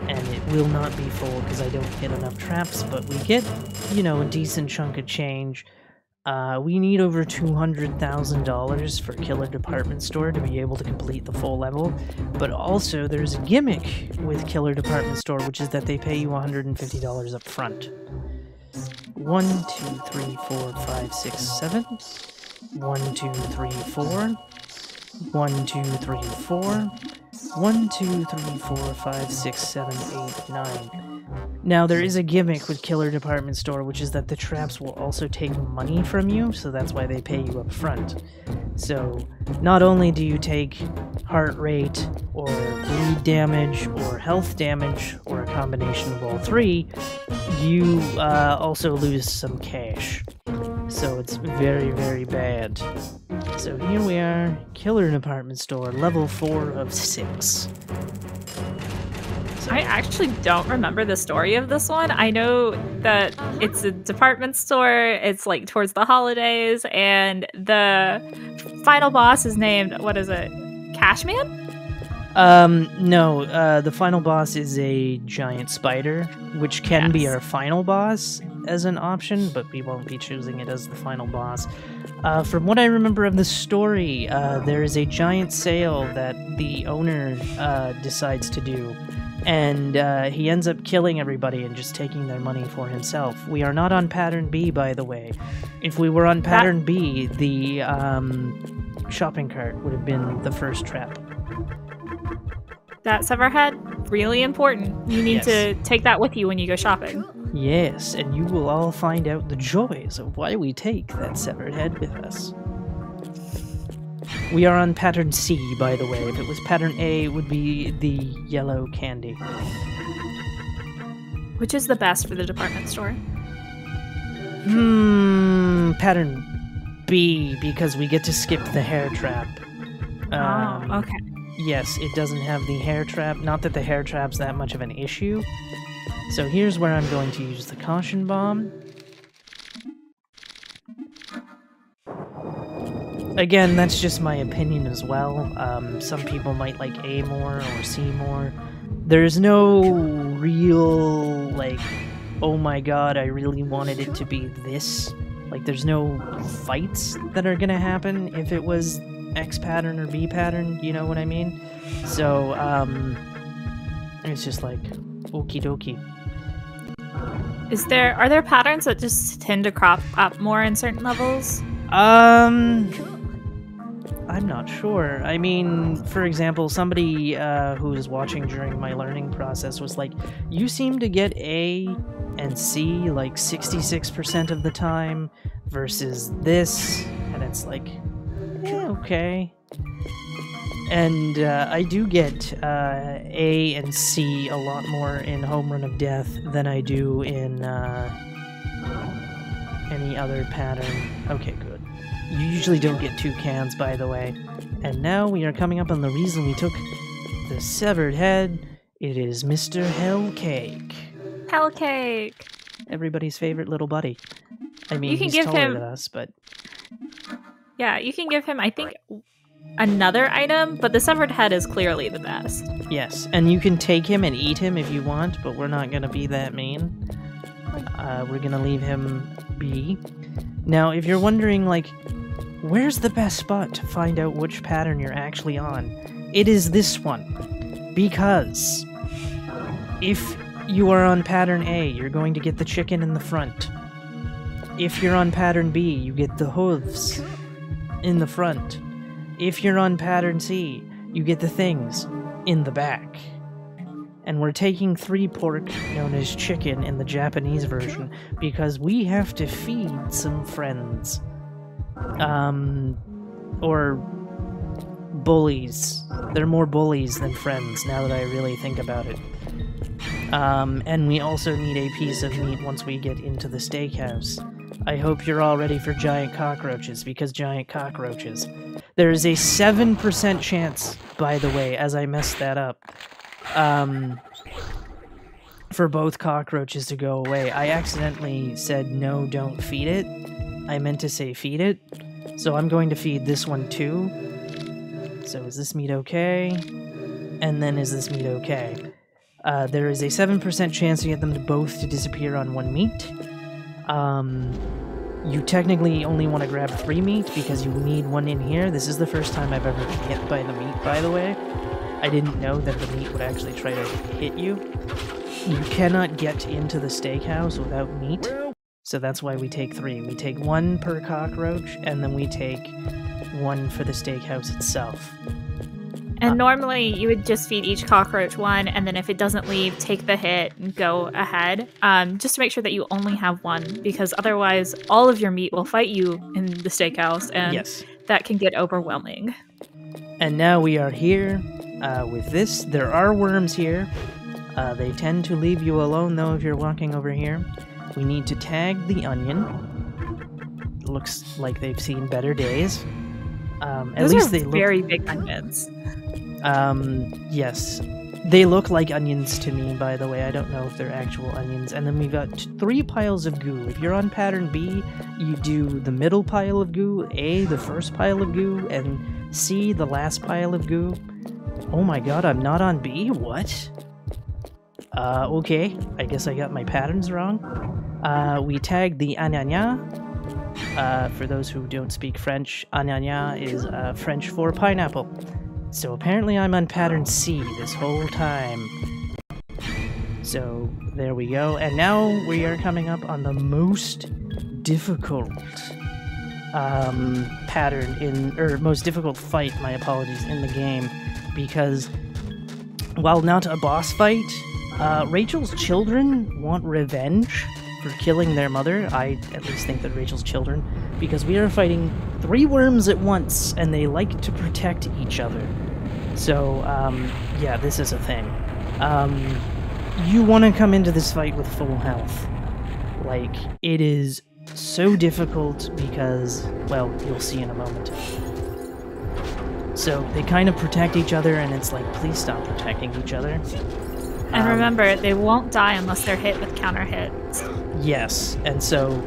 And it will not be full because I don't hit enough traps, but we get, you know, a decent chunk of change. We need over $200,000 for Killer Department Store to be able to complete the full level. But also, there's a gimmick with Killer Department Store, which is that they pay you $150 up front. 1, 2, 3, 4, 5, 6, 7. 1, 2, 3, 4. 1, 2, 3, 4. 1, 2, 3, 4, 5, 6, 7, 8, 9. Now, there is a gimmick with Killer Department Store, which is that the traps will also take money from you, so that's why they pay you up front. So, not only do you take heart rate, or bleed damage, or health damage, or a combination of all 3, you also lose some cash. So it's very, very bad. So here we are, Killer Department Store, level 4 of 6. I actually don't remember the story of this one. I know that it's a department store, it's like towards the holidays, and the final boss is named, what is it, Cashman? No, the final boss is a giant spider, which can be our final boss as an option, but we won't be choosing it as the final boss. From what I remember of the story, there is a giant sale that the owner decides to do, and he ends up killing everybody and just taking their money for himself. We are not on Pattern B, by the way. If we were on Pattern B, the shopping cart would have been the first trap. That severed head, really important. You need to take that with you when you go shopping. Yes, and you will all find out the joys of why we take that severed head with us. We are on pattern C, by the way. If it was pattern A, it would be the yellow candy. Which is the best for the department store? Pattern B, because we get to skip the hair trap. Okay. Yes, it doesn't have the hair trap. Not that the hair trap's that much of an issue. So here's where I'm going to use the caution bomb. Again, that's just my opinion as well. Some people might like A more or C more. There's no real, like, oh my god, I really wanted it to be this. Like, there's no fights that are gonna happen if it was X pattern or B pattern, you know what I mean? So, it's just like, okie dokie. Are there patterns that just tend to crop up more in certain levels? I'm not sure. I mean, for example, somebody who was watching during my learning process was like, you seem to get A and C like 66% of the time versus this, and it's like, okay. And I do get A and C a lot more in Home Run of Death than I do in any other pattern. Okay, good. You usually don't get 2 cans, by the way. And now we are coming up on the reason we took the severed head. It is Mr. Hellcake. Hellcake! Everybody's favorite little buddy. I mean, You can he's give taller him- than us, but... Yeah, you can give him, I think, another item, but the severed head is clearly the best. Yes, and you can take him and eat him if you want, but we're not gonna be that mean. We're gonna leave him be. Now, if you're wondering, like, where's the best spot to find out which pattern you're actually on? It is this one. Because if you are on pattern A, you're going to get the chicken in the front. If you're on pattern B, you get the hooves in the front. If you're on pattern C, you get the things in the back. And we're taking 3 pork, known as chicken in the Japanese version, because we have to feed some friends. Or bullies. They're more bullies than friends, now that I really think about it. And we also need a piece of meat once we get into the steakhouse. I hope you're all ready for giant cockroaches, because giant cockroaches. There is a 7% chance, by the way, as I messed that up, for both cockroaches to go away. I accidentally said, no, don't feed it. I meant to say feed it. So I'm going to feed this one too. So is this meat okay? And then is this meat okay? There is a 7% chance to get them both to disappear on 1 meat. You technically only want to grab 3 meat because you need 1 in here. This is the first time I've ever been hit by the meat, by the way. I didn't know that the meat would actually try to hit you. You cannot get into the steakhouse without meat, so that's why we take 3. We take 1 per cockroach, and then we take 1 for the steakhouse itself. And normally you would just feed each cockroach 1, and then if it doesn't leave, take the hit and go ahead. Just to make sure that you only have 1, because otherwise all of your meat will fight you in the steakhouse, and Yes. that can get overwhelming. And now we are here with this. There are worms here. They tend to leave you alone, though, if you're walking over here. We need to tag the onion. Looks like they've seen better days. At least they look very big onions. Yes. They look like onions to me, by the way. I don't know if they're actual onions. And then we've got 3 piles of goo. If you're on pattern B, you do the middle pile of goo, A, the first pile of goo, and C, the last pile of goo. Oh my god, I'm not on B? What? Okay. I guess I got my patterns wrong. We tag the ananas. For those who don't speak French, ananas is French for pineapple. So apparently I'm on pattern C this whole time. So there we go. And now we are coming up on the most difficult pattern most difficult fight, my apologies, in the game. Because while not a boss fight, Rachel's children want revenge for killing their mother. I at least think that Rachel's children, because we are fighting 3 worms at once, and they like to protect each other. So, yeah, this is a thing. You want to come into this fight with full health. Like, it is so difficult because, well, you'll see in a moment. So they kind of protect each other, and it's like, please stop protecting each other. And remember, they won't die unless they're hit with counter hits. Yes, and so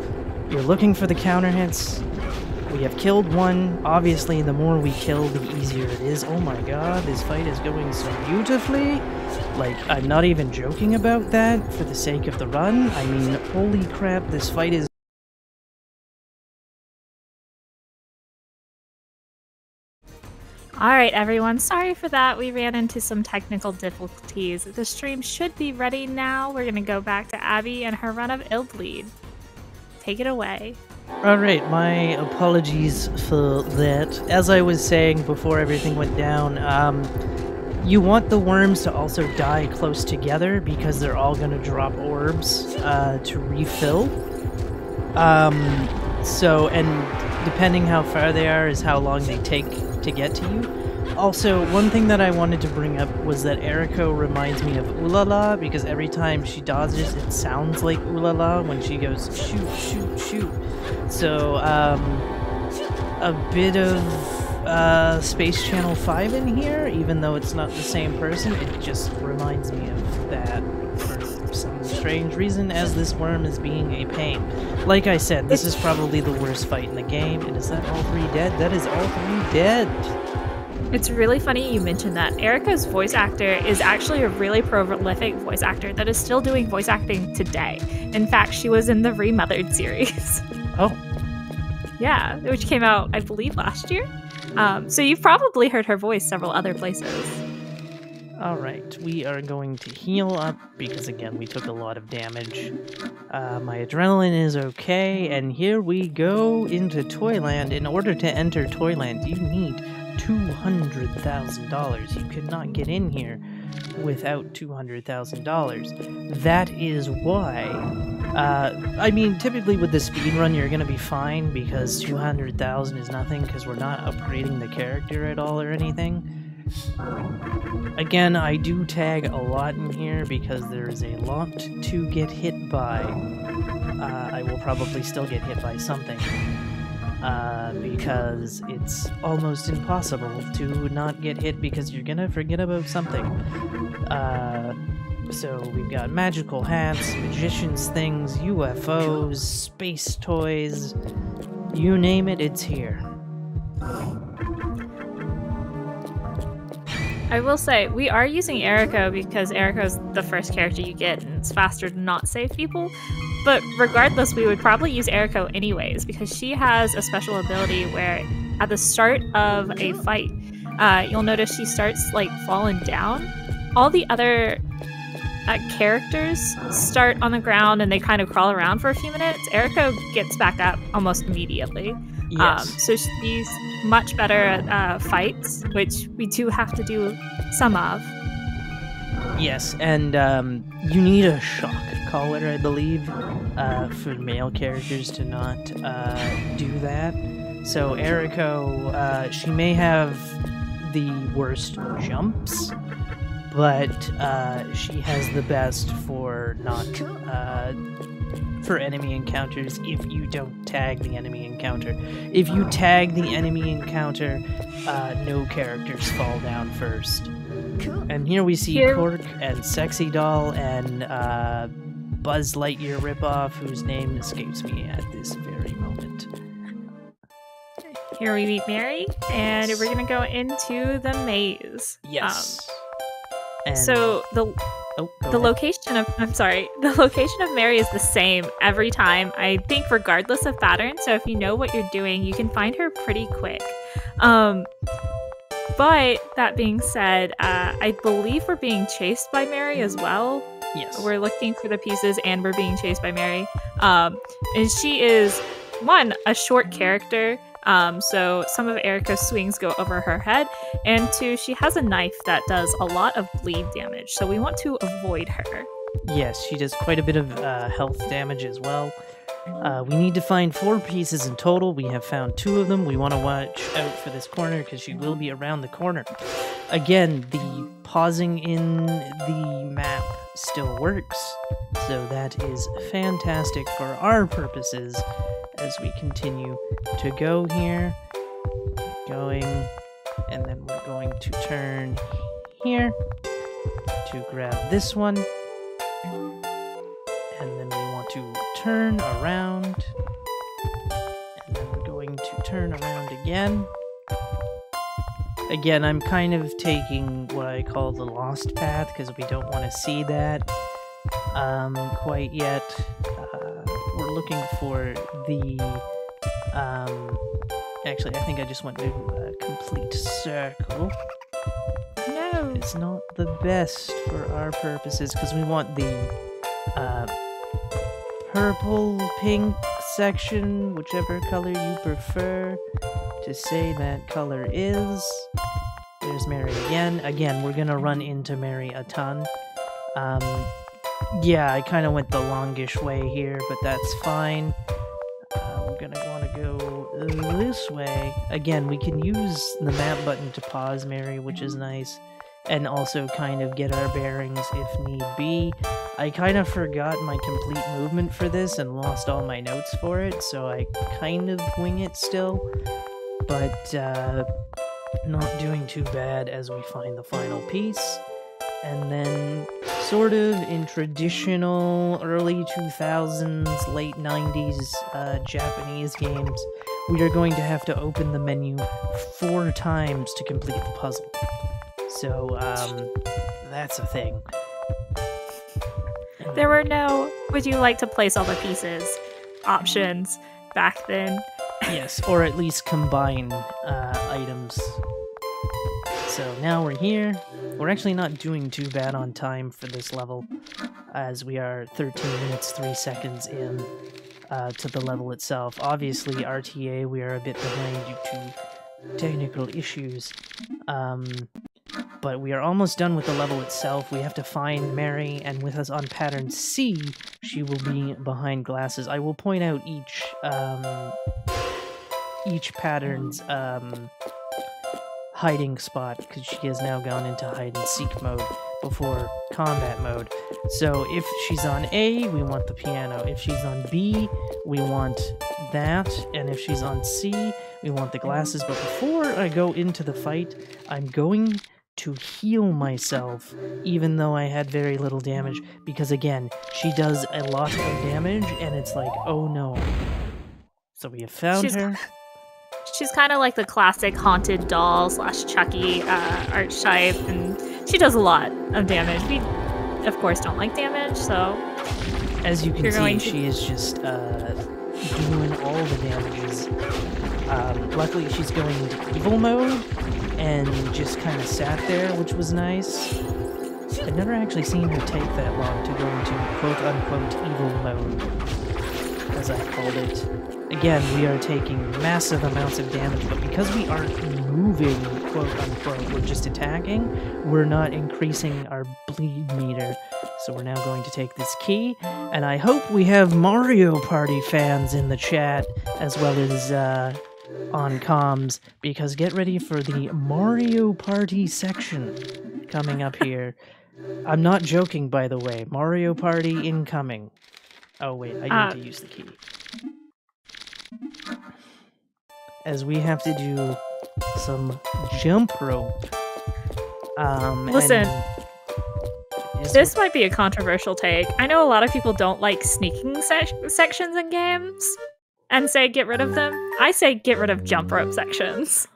you're looking for the counter hits. We have killed one. Obviously, the more we kill, the easier it is. Oh my god, this fight is going so beautifully. Like, I'm not even joking about that for the sake of the run. I mean, holy crap, this fight is... Alright everyone, sorry for that. We ran into some technical difficulties. The stream should be ready now. We're going to go back to Abbie and her run of Illbleed. Take it away. Alright, my apologies for that. As I was saying before everything went down, you want the worms to also die close together because they're all going to drop orbs to refill. So, and depending how far they are is how long they take to get to you. Also, one thing that I wanted to bring up was that Eriko reminds me of Ulala, because every time she dodges, it sounds like Ulala when she goes shoot, shoot, shoot. So, a bit of Space Channel 5 in here, even though it's not the same person, it just reminds me of that for some strange reason, as this worm is being a pain. Like I said, this is probably the worst fight in the game, and is that all 3 dead? That is all 3 dead! It's really funny you mentioned that. Erika's voice actor is actually a really prolific voice actor that is still doing voice acting today. In fact, she was in the Remothered series. Oh. Yeah, which came out, I believe, last year. So you've probably heard her voice several other places. Alright, we are going to heal up, because again, we took a lot of damage. My adrenaline is okay, and here we go into Toyland. In order to enter Toyland, you need $200,000. You could not get in here without $200,000. That is why, I mean, typically with the speedrun, you're going to be fine, because $200,000 is nothing, because we're not upgrading the character at all or anything. Again, I do tag a lot in here because there is a lot to get hit by. I will probably still get hit by something. Because it's almost impossible to not get hit because you're gonna forget about something. So we've got magical hats, magician's things, UFOs, space toys, you name it, it's here. I will say, we are using Eriko because Eriko's the first character you get, and it's faster to not save people. But regardless, we would probably use Eriko anyways, because she has a special ability where at the start of a fight, you'll notice she starts, like, falling down. All the other characters start on the ground and they kind of crawl around for a few minutes. Eriko gets back up almost immediately. Yes. So she's much better at fights, which we do have to do some of. Yes, and you need a shock collar, I believe, for male characters to not do that. So Eriko, she may have the worst jumps, but she has the best for not for enemy encounters if you don't tag the enemy encounter. If you tag the enemy encounter, no characters fall down first. And here we see Cork and Sexy Doll and Buzz Lightyear ripoff, whose name escapes me at this very moment. Here we meet Mary, and we're gonna go into the maze. Yes. So the location of the location of Mary is the same every time, I think, regardless of pattern. So if you know what you're doing, you can find her pretty quick. But that being said, I believe we're being chased by Mary as well. Yes. We're looking for the pieces and we're being chased by Mary. And she is, one, a short character. So some of Erika's swings go over her head. And two, she has a knife that does a lot of bleed damage. So we want to avoid her. Yes, she does quite a bit of health damage as well. We need to find 4 pieces in total. We have found 2 of them. We want to watch out for this corner because she will be around the corner. Again, the pausing in the map still works, so that is fantastic for our purposes as we continue to go here. Going, and then we're going to turn here to grab this one. And then we want to turn around. And then we're going to turn around again. Again, I'm kind of taking what I call the lost path because we don't want to see that quite yet. We're looking for the... actually, I think I just went to a complete circle. No! It's not the best for our purposes because we want the purple, pink section, whichever color you prefer to say that color is. There's Mary again. Again, we're gonna run into Mary a ton. Yeah, I kind of went the longish way here, but that's fine. We're gonna want to go this way. Again, we can use the map button to pause Mary, which is nice, and also kind of get our bearings if need be. I kind of forgot my complete movement for this and lost all my notes for it, so I kind of wing it still, but not doing too bad as we find the final piece. And then, sort of in traditional early 2000s, late 90s Japanese games, we are going to have to open the menu 4 times to complete the puzzle. So, that's a thing. There were no, would you like to place all the pieces options back then? Yes, or at least combine items. So now we're here. We're actually not doing too bad on time for this level, as we are 13 minutes 3 seconds in to the level itself. Obviously, RTA, we are a bit behind due to technical issues. But we are almost done with the level itself. We have to find Mary, and with us on pattern C, she will be behind glasses. I will point out each pattern's hiding spot, because she has now gone into hide-and-seek mode before combat mode. So if she's on A, we want the piano. If she's on B, we want that. And if she's on C, we want the glasses. But before I go into the fight, I'm going to heal myself, even though I had very little damage, because again, she does a lot of damage, and it's like, oh no. So we have found her. She's kind of like the classic haunted doll / Chucky archetype, and she does a lot of damage. We, of course, don't like damage, so... As you can see, she is just doing all the damages. Luckily, she's going into evil mode, and just kind of sat there, which was nice. I've never actually seen her take that long to go into quote-unquote evil mode, as I called it. Again, we are taking massive amounts of damage, but because we aren't moving, quote-unquote, we're just attacking, we're not increasing our bleed meter. So we're now going to take this key, and I hope we have Mario Party fans in the chat, as well as on comms, because get ready for the Mario Party section coming up here. I'm not joking, by the way. Mario Party incoming. Oh wait, I need to use the key. As we have to do some jump rope. Listen, this might be a controversial take. I know a lot of people don't like sneaking sections in games and say get rid of them. I say get rid of jump rope sections.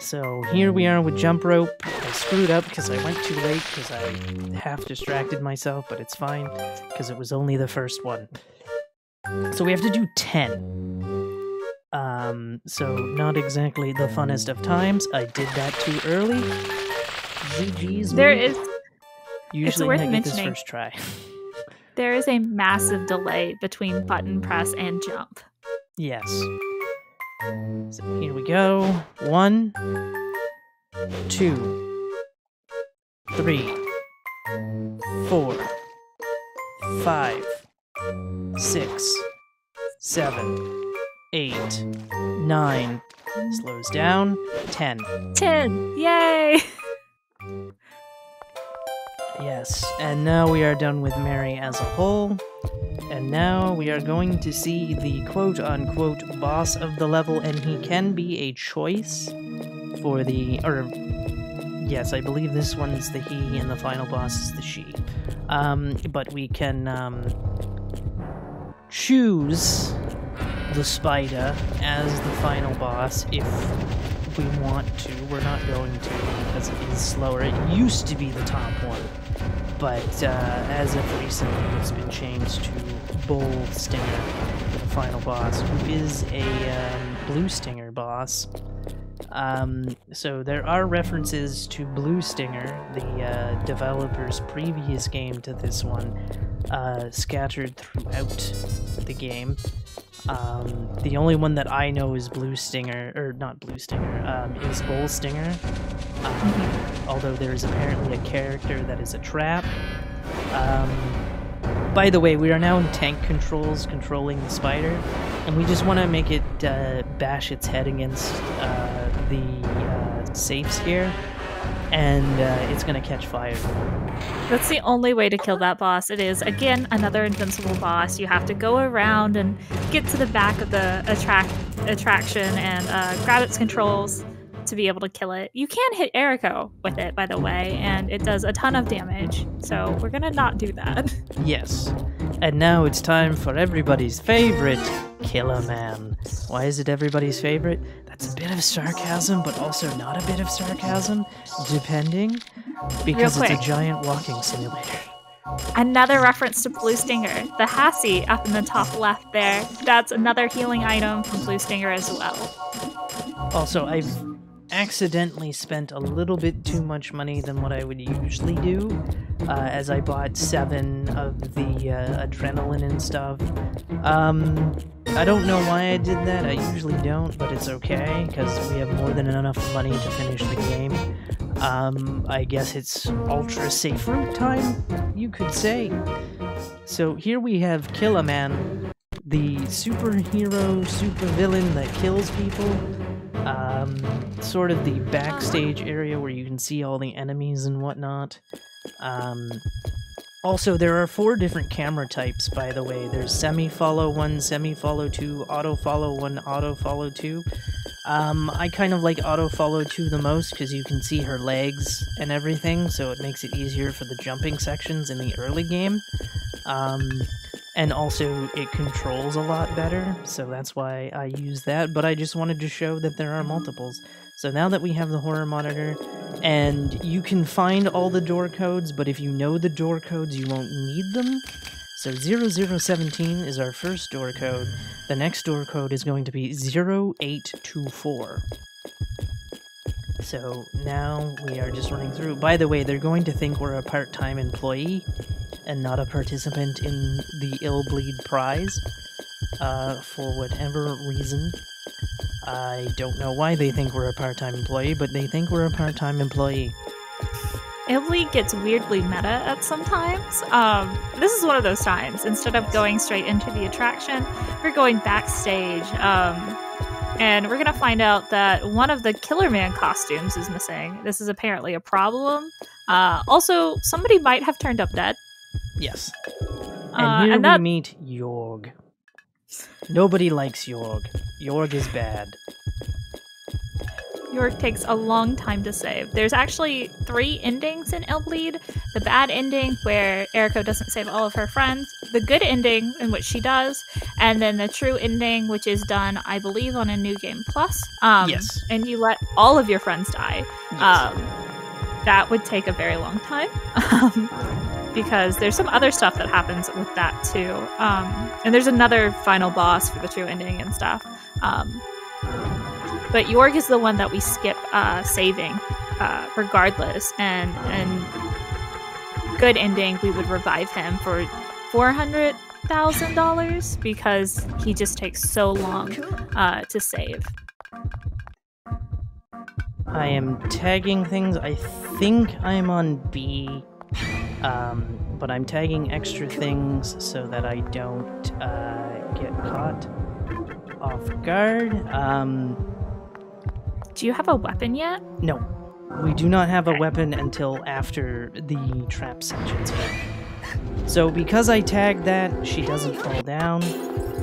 So here we are with jump rope. I screwed up because I went too late because I half distracted myself, but it's fine because it was only the first one. So we have to do 10. So not exactly the funnest of times. I did that too early. GG's. Usually I get this first try. There is a massive delay between button press and jump. Yes. So here we go. 1, 2, 3, 4, 4, 5, 6, 7, 8, 9, slows down, 10. 10! Yay! Yes, and now we are done with Mary as a whole, and now we are going to see the quote-unquote boss of the level, and he can be a choice for the, yes, I believe this one's the he, and the final boss is the she. But we can, choose the spider as the final boss if we want to. We're not going to because it is slower. It used to be the top one, but as of recently it's been changed to Bull Stinger for the final boss, who is a Blue Stinger boss. So there are references to Blue Stinger, the developer's previous game to this one, scattered throughout the game. The only one that I know is Blue Stinger, or not Blue Stinger, is Bull Stinger. Although there is apparently a character that is a trap. By the way, we are now in tank controls, controlling the spider, and we just want to make it bash its head against the safes here, and it's going to catch fire. That's the only way to kill that boss. It is, again, another invincible boss. You have to go around and get to the back of the attraction and grab its controls to be able to kill it. You can hit Eriko with it, by the way, and it does a ton of damage. So we're gonna not do that. Yes. And now it's time for everybody's favorite, Killer Man. Why is it everybody's favorite? That's a bit of sarcasm, but also not a bit of sarcasm, depending. Because it's a giant walking simulator. Another reference to Blue Stinger. The Hassie up in the top left there. That's another healing item from Blue Stinger as well. Also, I've accidentally spent a little bit too much money than what I would usually do, as I bought 7 of the adrenaline and stuff. I don't know why I did that. I usually don't, but it's okay, because we have more than enough money to finish the game. I guess it's ultra safe route time, you could say. So here we have Killer Man, the superhero, supervillain that kills people. Sort of the backstage area where you can see all the enemies and whatnot. Also, there are 4 different camera types, by the way. There's semi-follow 1, semi-follow 2, auto-follow 1, auto-follow 2. I kind of like auto-follow 2 the most, because you can see her legs and everything, so it makes it easier for the jumping sections in the early game. And also, it controls a lot better, so that's why I use that, but I just wanted to show that there are multiples. So now that we have the horror monitor, and you can find all the door codes, but if you know the door codes, you won't need them. So 0017 is our first door code. The next door code is going to be 0824. So now we are just running through. By the way, they're going to think we're a part-time employee and not a participant in the Illbleed prize, for whatever reason. I don't know why they think we're a part-time employee, but they think we're a part-time employee. Illbleed gets weirdly meta at some times. This is one of those times. Instead of going straight into the attraction, we're going backstage. And we're gonna find out that one of the Killer Man costumes is missing. This is apparently a problem. Also, somebody might have turned up dead. Yes. And here we meet Jorg. Nobody likes Jorg. Jorg is bad. Jorg takes a long time to save. There's actually 3 endings in Illbleed. The bad ending, where Eriko doesn't save all of her friends. The good ending, in which she does. And then the true ending, which is done, I believe, on a New Game Plus. Yes. And you let all of your friends die. Yes. That would take a very long time. Because there's some other stuff that happens with that, too. And there's another final boss for the true ending and stuff. But Jorg is the one that we skip saving, regardless. And good ending, we would revive him for $400,000 because he just takes so long to save. I am tagging things. I think I'm on B. But I'm tagging extra things so that I don't get caught off guard. Do you have a weapon yet? No, we do not have a weapon until after the trap sections here. So because I tagged that, she doesn't fall down.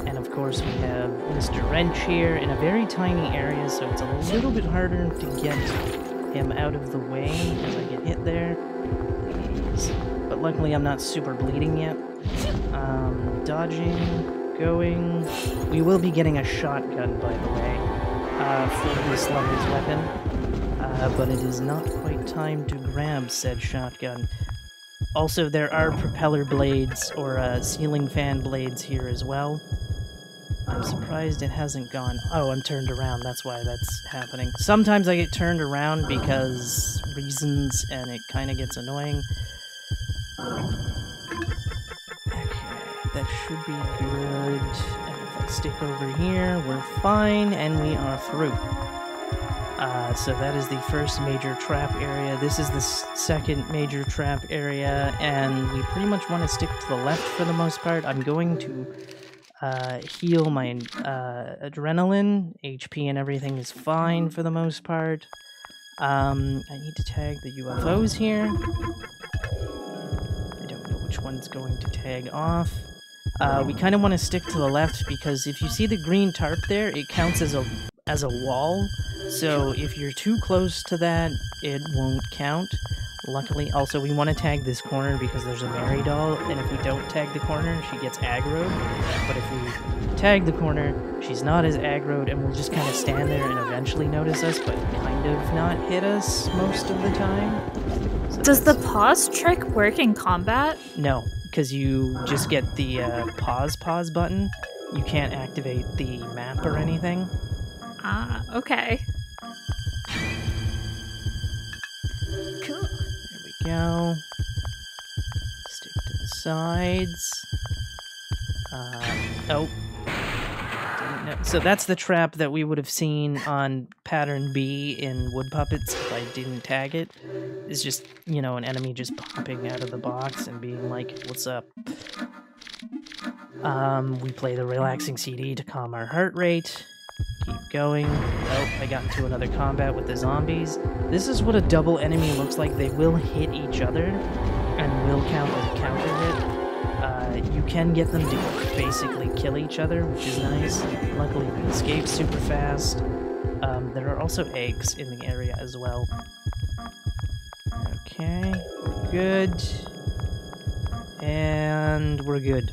And of course we have Mr. Wrench here in a very tiny area, so it's a little bit harder to get him out of the way as I get hit there. But luckily I'm not super bleeding yet. Dodging, going. We will be getting a shotgun, by the way, for this level's weapon. But it is not quite time to grab said shotgun. Also, there are propeller blades, or ceiling fan blades here as well. I'm surprised it hasn't gone... Oh, I'm turned around, that's why that's happening. Sometimes I get turned around because reasons, and it kind of gets annoying. Okay, that should be good. And if I stick over here, we're fine, and we are through. So that is the first major trap area. This is the second major trap area, and we pretty much want to stick to the left for the most part. I'm going to heal my adrenaline. HP and everything is fine for the most part. I need to tag the UFOs here. I don't know which one's going to tag off. We kind of want to stick to the left because if you see the green tarp there, it counts as a wall. So if you're too close to that, it won't count. Luckily, also, we want to tag this corner because there's a Mary doll, and if we don't tag the corner, she gets aggroed. But if we tag the corner, she's not as aggroed, and will just kind of stand there and eventually notice us, but kind of not hit us most of the time. So Does the pause trick work in combat? No, because you just get the pause button. You can't activate the map or anything. Ah, okay. Cool. There we go. Stick to the sides. Oh. Didn't know. So that's the trap that we would have seen on pattern B in Wood Puppets if I didn't tag it. It's just, you know, an enemy just popping out of the box and being like, what's up? We play the relaxing CD to calm our heart rate. Keep going. Oh, I got into another combat with the zombies. This is what a double enemy looks like. They will hit each other and will count as a counter hit. You can get them to basically kill each other, which is nice. Luckily, we escape super fast. There are also eggs in the area as well. Okay, we're good. And we're good.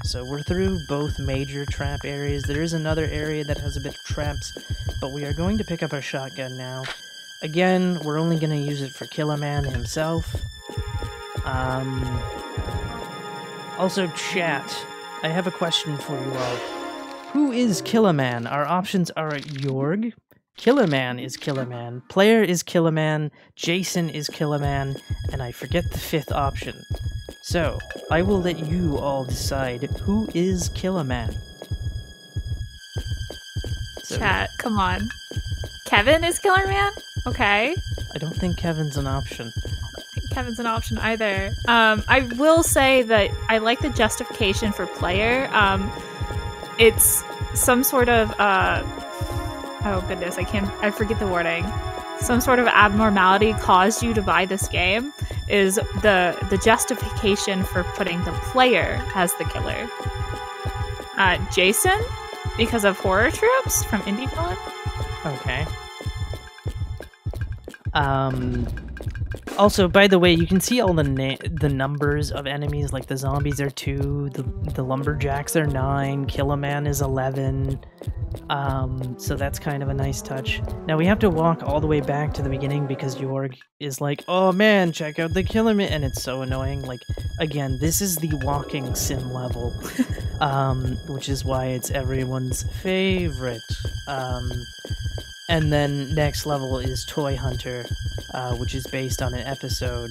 So we're through both major trap areas. There is another area that has a bit of traps, but we are going to pick up our shotgun now. Again, we're only going to use it for Killer Man himself. Also, chat, I have a question for you all. Who is Killer Man? Our options are Jorg, Killer Man is Killer Man, Player is Killer Man, Jason is Killer Man, and I forget the fifth option. So, I will let you all decide who is Killer Man. So, Chat, come on. Kevin is Killer Man? Okay. I don't think Kevin's an option. I don't think Kevin's an option either. I will say that I like the justification for player. It's some sort of, oh goodness, I forget the wording. Some sort of abnormality caused you to buy this game is the justification for putting the player as the killer. Jason, because of horror tropes from Indie Villain. Okay. Also, by the way, you can see all the numbers of enemies, like the zombies are 2, the lumberjacks are 9, Killer Man is 11. So that's kind of a nice touch. Now we have to walk all the way back to the beginning because Jorg is like, oh man, check out the Killer Man, and it's so annoying. Like, again, this is the walking sim level, which is why it's everyone's favorite. And then next level is Toy Hunter, which is based on an episode.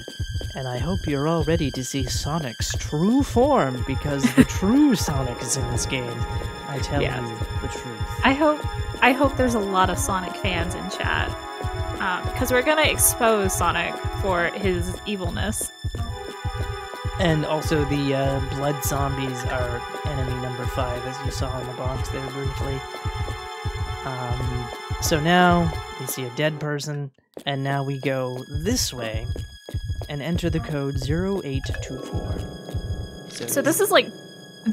And I hope you're all ready to see Sonic's true form, because the true Sonic is in this game. I tell you the truth. I hope there's a lot of Sonic fans in chat, because we're gonna expose Sonic for his evilness. And also the blood zombies are enemy number 5, as you saw in the box there briefly. So now we see a dead person, and now we go this way and enter the code 0824. So this is like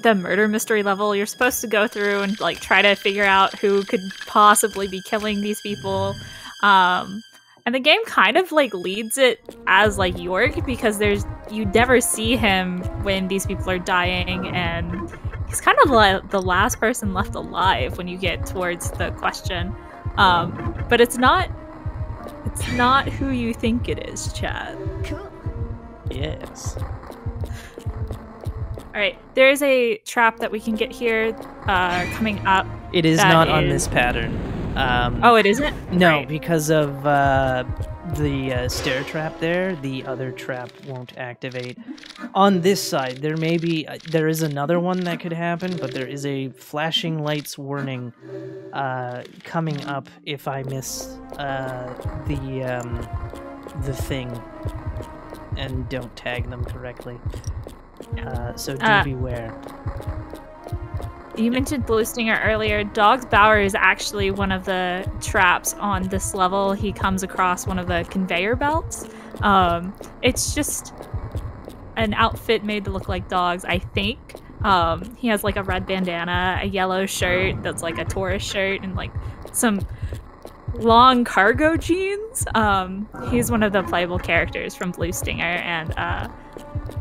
the murder mystery level. You're supposed to go through and like try to figure out who could possibly be killing these people. And the game kind of like leads it as like York, because you never see him when these people are dying, and he's kind of the last person left alive when you get towards the question. But it's not who you think it is, Chad. Yes. Alright, there's a trap that we can get here coming up. It is not on this pattern. Oh, it isn't? No, Right. because of the stair trap there, the other trap won't activate. On this side, there is another one that could happen, but there is a flashing lights warning coming up if I miss the thing and don't tag them correctly. So do beware. You mentioned Blue Stinger earlier. Dog's Bower is actually one of the traps on this level. He comes across one of the conveyor belts. It's just an outfit made to look like dogs, I think. He has like a red bandana, a yellow shirt that's like a tourist shirt, and like some long cargo jeans. He's one of the playable characters from Blue Stinger, and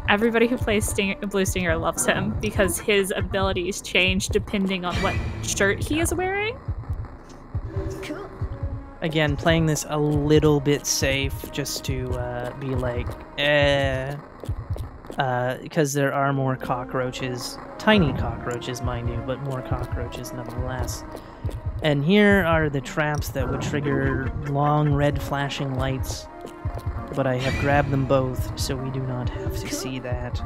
everybody who plays Blue Stinger loves him because his abilities change depending on what shirt he is wearing. Cool. Again, playing this a little bit safe, just to be like, because there are more cockroaches. Tiny cockroaches, mind you, but more cockroaches nonetheless. And here are the traps that would trigger long red flashing lights, but I have grabbed them both, so we do not have to see that.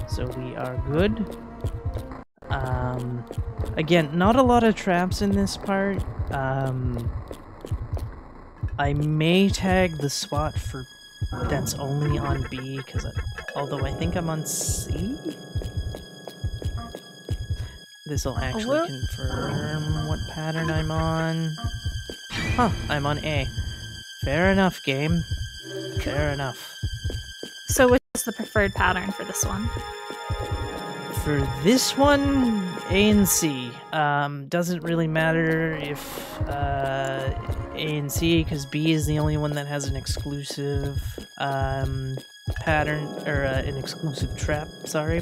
So we are good. Again, not a lot of traps in this part. I may tag the spot for that's only on B, because although I think I'm on C? This will actually confirm what pattern I'm on. Huh, I'm on A. Fair enough, game. Fair enough. So what's the preferred pattern for this one? For this one, A and C. Doesn't really matter if A and C, because B is the only one that has an exclusive pattern, or an exclusive trap, sorry,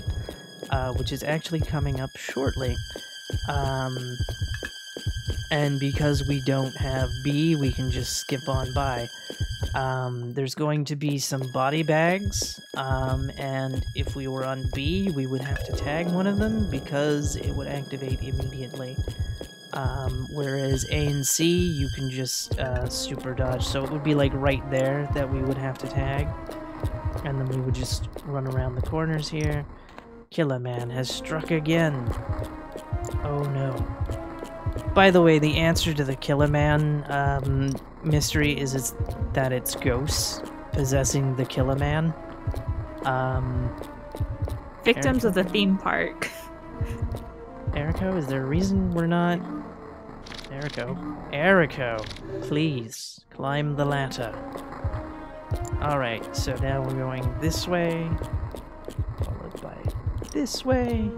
which is actually coming up shortly. And because we don't have B, we can just skip on by. There's going to be some body bags, and if we were on B, we would have to tag one of them because it would activate immediately. Whereas A and C, you can just super dodge, so it would be like right there that we would have to tag, and then we would just run around the corners here. Killer Man has struck again. Oh no. By the way, the answer to the Killer Man mystery is that it's ghosts possessing the Killer Man. Victims of the theme park. Erico, is there a reason we're not... Erico, please, climb the ladder. Alright, so now we're going this way, followed by this way.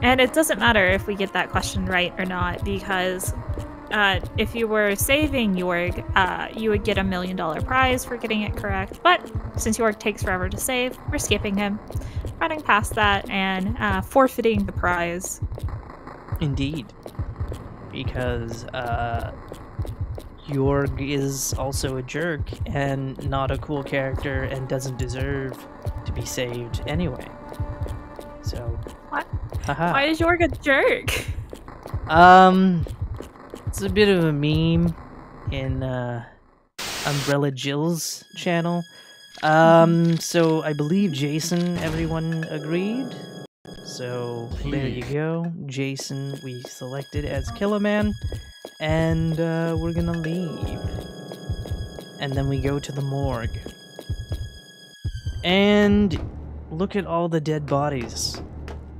And it doesn't matter if we get that question right or not, because if you were saving Yorg, you would get $1 million prize for getting it correct. But since Yorg takes forever to save, we're skipping him, running past that, and forfeiting the prize. Indeed. Because Yorg is also a jerk and not a cool character and doesn't deserve to be saved anyway. So... What? Haha. Why is Yorg a jerk? It's a bit of a meme in Umbrella Jill's channel. So I believe Jason, everyone agreed. So there you go. Jason we selected as Killer Man, and we're gonna leave. And then we go to the morgue. And look at all the dead bodies.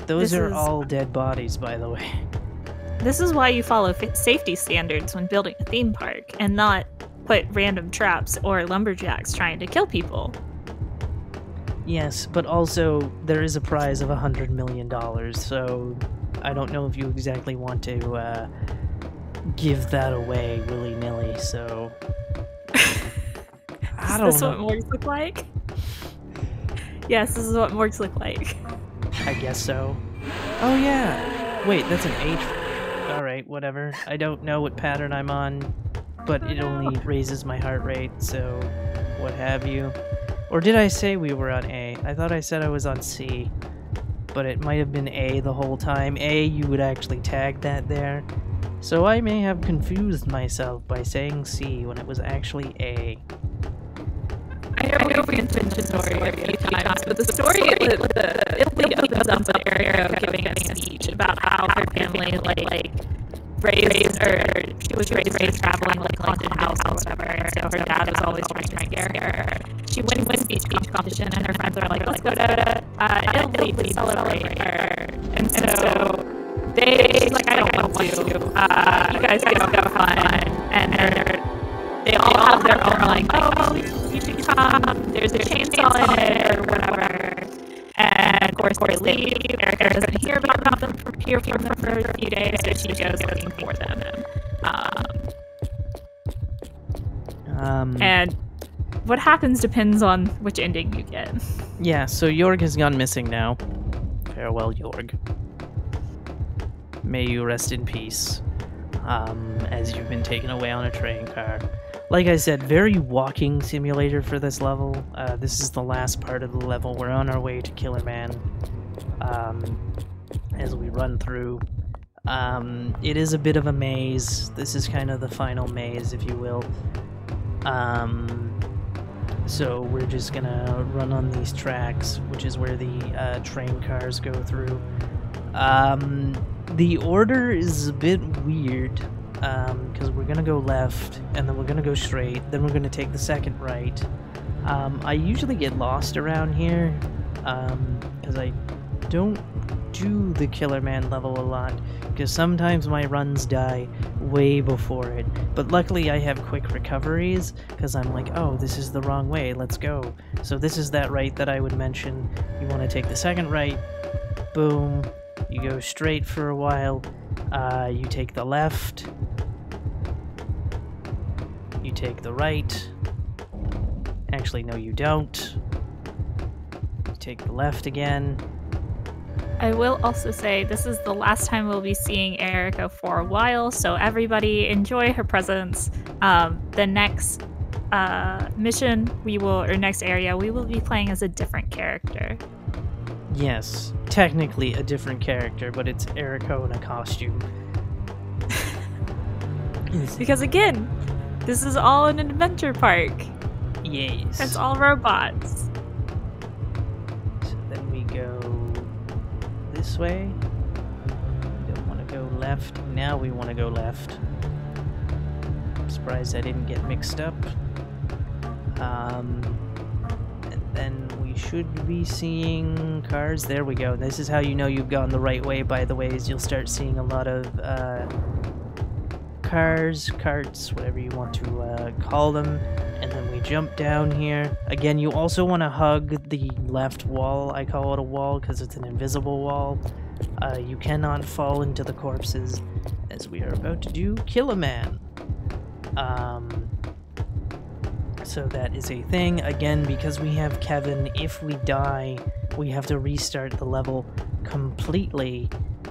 Those This are is- all dead bodies, by the way. This is why you follow safety standards when building a theme park and not put random traps or lumberjacks trying to kill people. Yes, but also there is a prize of $100 million, so I don't know if you exactly want to give that away willy-nilly, so... I don't Is this know. what morgues look like? Yes, this is what morgues look like. I guess so. Oh yeah! Wait, that's an H. Alright, whatever. I don't know what pattern I'm on, but it only raises my heart rate, so what have you. Or did I say we were on A? I thought I said I was on C, but it might have been A the whole time. A, you would actually tag that there. So I may have confused myself by saying C when it was actually A. I know we mentioned the story a few times, but the story it opens up with Erica giving a speech about how her family raised she was raised traveling haunted house or whatever, and so her dad was always trying to scare her. She wins speech competition, and her friends are like, let's go to Illbleed to celebrate her. And so she's like, I don't want to. You guys go have fun. And they all have their own oh, you should come. There's a chainsaw in it or whatever. And of course they leave. Erica doesn't hear about them from them for a few days, so she goes looking for them. And what happens depends on which ending you get. Yeah, so Jorg has gone missing now. Farewell, Jorg. May you rest in peace, as you've been taken away on a train car. Like I said, very walking simulator for this level. This is the last part of the level. We're on our way to Killer Man. As we run through. It is a bit of a maze. This is kind of the final maze, if you will. So we're just gonna run on these tracks, which is where the train cars go through. The order is a bit weird, because we're gonna go left, and then we're gonna go straight, then we're gonna take the second right. I usually get lost around here, because I don't do the Killer Man level a lot, because sometimes my runs die way before it, but luckily I have quick recoveries, because I'm like, oh, this is the wrong way, let's go. So this is that right that I would mention. You want to take the second right, boom, you go straight for a while, you take the left, you take the right, actually no you don't, you take the left again. I will also say this is the last time we'll be seeing Erica for a while, so everybody enjoy her presence. The next mission or next area, we will be playing as a different character. Yes, technically a different character, but it's Erica in a costume. Because again, this is all an adventure park. Yes. It's all robots. So then we go this way. We don't want to go left. Now we want to go left. I'm surprised I didn't get mixed up. And then we should be seeing cars. There we go. This is how you know you've gone the right way, by the way, is you'll start seeing a lot of cars, carts, whatever you want to call them. And then we jump down here. Again, you also want to hug the left wall. I call it a wall because it's an invisible wall. You cannot fall into the corpses, as we are about to do Kill a Man. So that is a thing. Again, because we have Kevin, if we die, we have to restart the level completely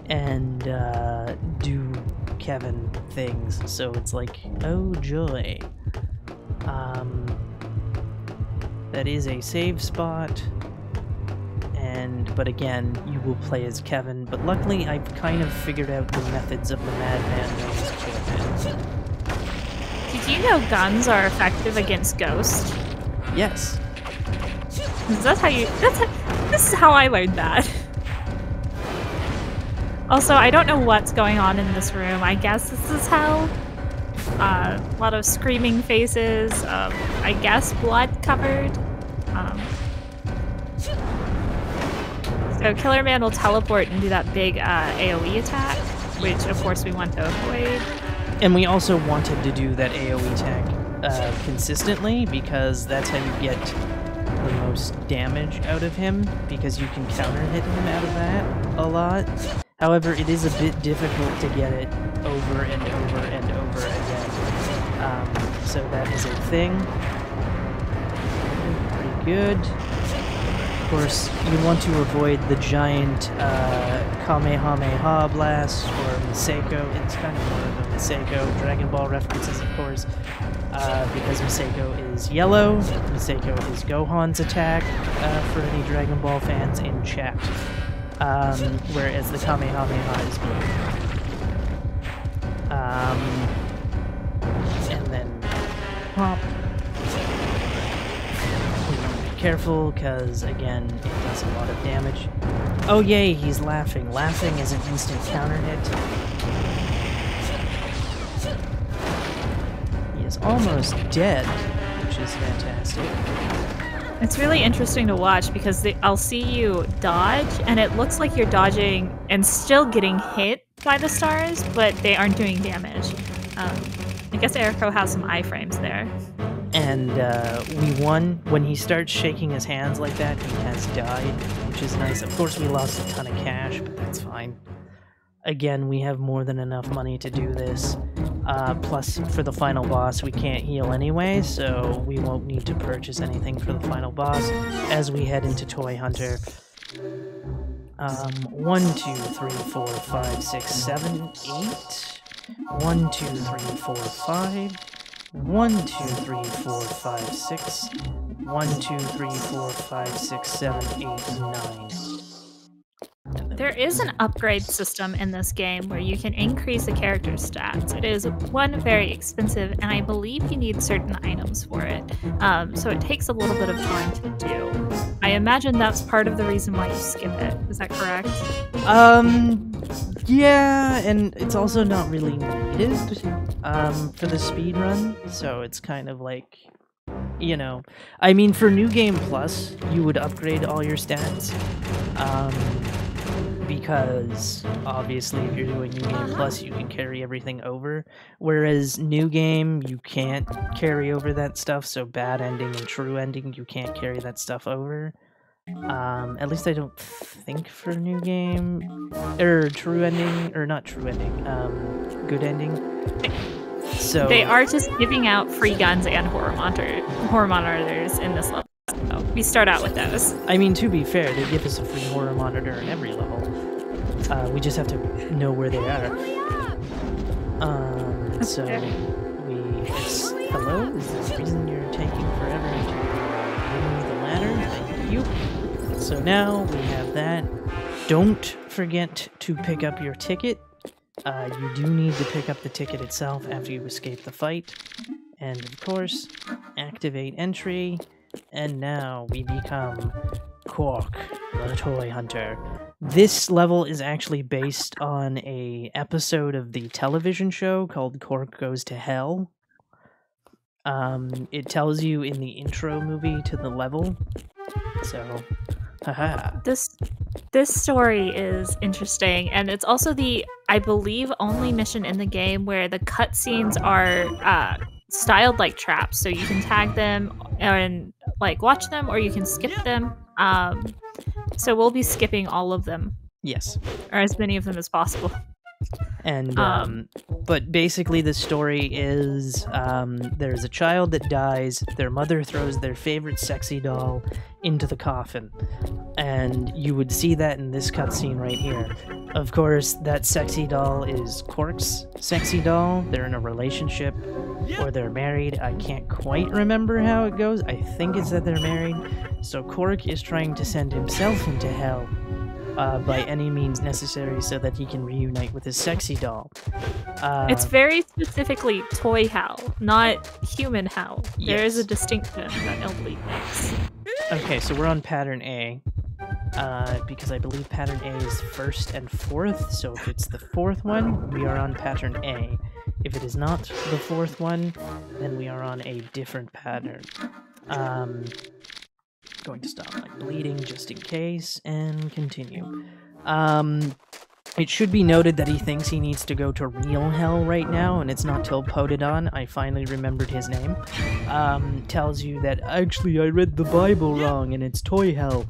and do Kevin things. So it's like, oh joy. That is a save spot, but again, you will play as Kevin, but luckily I've kind of figured out the methods of the madman known as Kevin. Did you know guns are effective against ghosts? Yes. This is how I learned that. Also, I don't know what's going on in this room. I guess this is how. A lot of screaming faces, I guess blood covered. So Killer Man will teleport and do that big AoE attack, which of course we want to avoid. And we also wanted to do that AoE attack consistently, because that's how you get the most damage out of him, because you can counter hit him out of that a lot. However, it is a bit difficult to get it over and over and over again. So that is a thing. Pretty good. Of course, you want to avoid the giant Kamehameha blast or Miseko. It's kind of more of a Miseko. Dragon Ball references, of course, because Miseko is yellow. Miseko is Gohan's attack, for any Dragon Ball fans in chat. Whereas the Kamehameha is blue. And then pop. Careful, because again, it does a lot of damage. Oh yay, he's laughing. Laughing is an instant counter hit. He is almost dead, which is fantastic. It's really interesting to watch because I'll see you dodge, and it looks like you're dodging and still getting hit by the stars, but they aren't doing damage. I guess Erico has some iframes there. And we won. When he starts shaking his hands like that, he has died, which is nice. Of course, we lost a ton of cash, but that's fine. Again, we have more than enough money to do this. Plus, for the final boss, we can't heal anyway, so we won't need to purchase anything for the final boss as we head into Toy Hunter. 1, 2, 3, 4, 5, 6, 7, 8. 1, 2, 3, 4, 5. 1, 2, 3, 4, 5, 6. 1, 2, 3, 4, 5, 6, 7, 8, 9. There is an upgrade system in this game where you can increase a character's stats. It is, one, very expensive, and I believe you need certain items for it. So it takes a little bit of time to do. I imagine that's part of the reason why you skip it. Is that correct? Yeah, and it's also not really needed for the speed run, so it's kind of like, you know, I mean, for New Game Plus, you would upgrade all your stats, because obviously if you're doing New Game Plus, you can carry everything over, whereas New Game, you can't carry over that stuff, so Bad Ending and True Ending, you can't carry that stuff over. At least I don't think for New Game, or True Ending, or not True Ending, Good Ending. So they are just giving out free guns and horror monitors in this level. So we start out with those. I mean, to be fair, they give us a free horror monitor in every level. We just have to know where they are. So hello? Is this the reason you're taking forever to bring me the ladder? Thank you. So now we have that. Don't forget to pick up your ticket. You do need to pick up the ticket itself after you escape the fight. And of course, activate entry. And now we become Quark, the Toy Hunter. This level is actually based on an episode of the television show called Quark Goes to Hell. It tells you in the intro movie to the level. So, haha. This story is interesting, and it's also the, I believe, only mission in the game where the cutscenes are styled like traps, so you can tag them and like watch them, or you can skip them. So we'll be skipping all of them. Yes. Or as many of them as possible. And but basically the story is there's a child that dies, their mother throws their favorite sexy doll into the coffin, and you would see that in this cutscene right here. Of course, that sexy doll is Quark's sexy doll. They're in a relationship, or they're married. I can't quite remember how it goes. I think it's that they're married. So Quark is trying to send himself into hell by any means necessary so that he can reunite with his sexy doll. It's very specifically toy hell, not human hell. Yes. There is a distinction that Illbleed makes. Okay, so we're on pattern A, because I believe pattern A is first and fourth, so if it's the fourth one, we are on pattern A. If it is not the fourth one, then we are on a different pattern. going to stop my bleeding just in case and continue. It should be noted that he thinks he needs to go to real hell right now, and it's not till Potodon, I finally remembered his name, tells you that, actually, I read the Bible wrong, and it's toy hell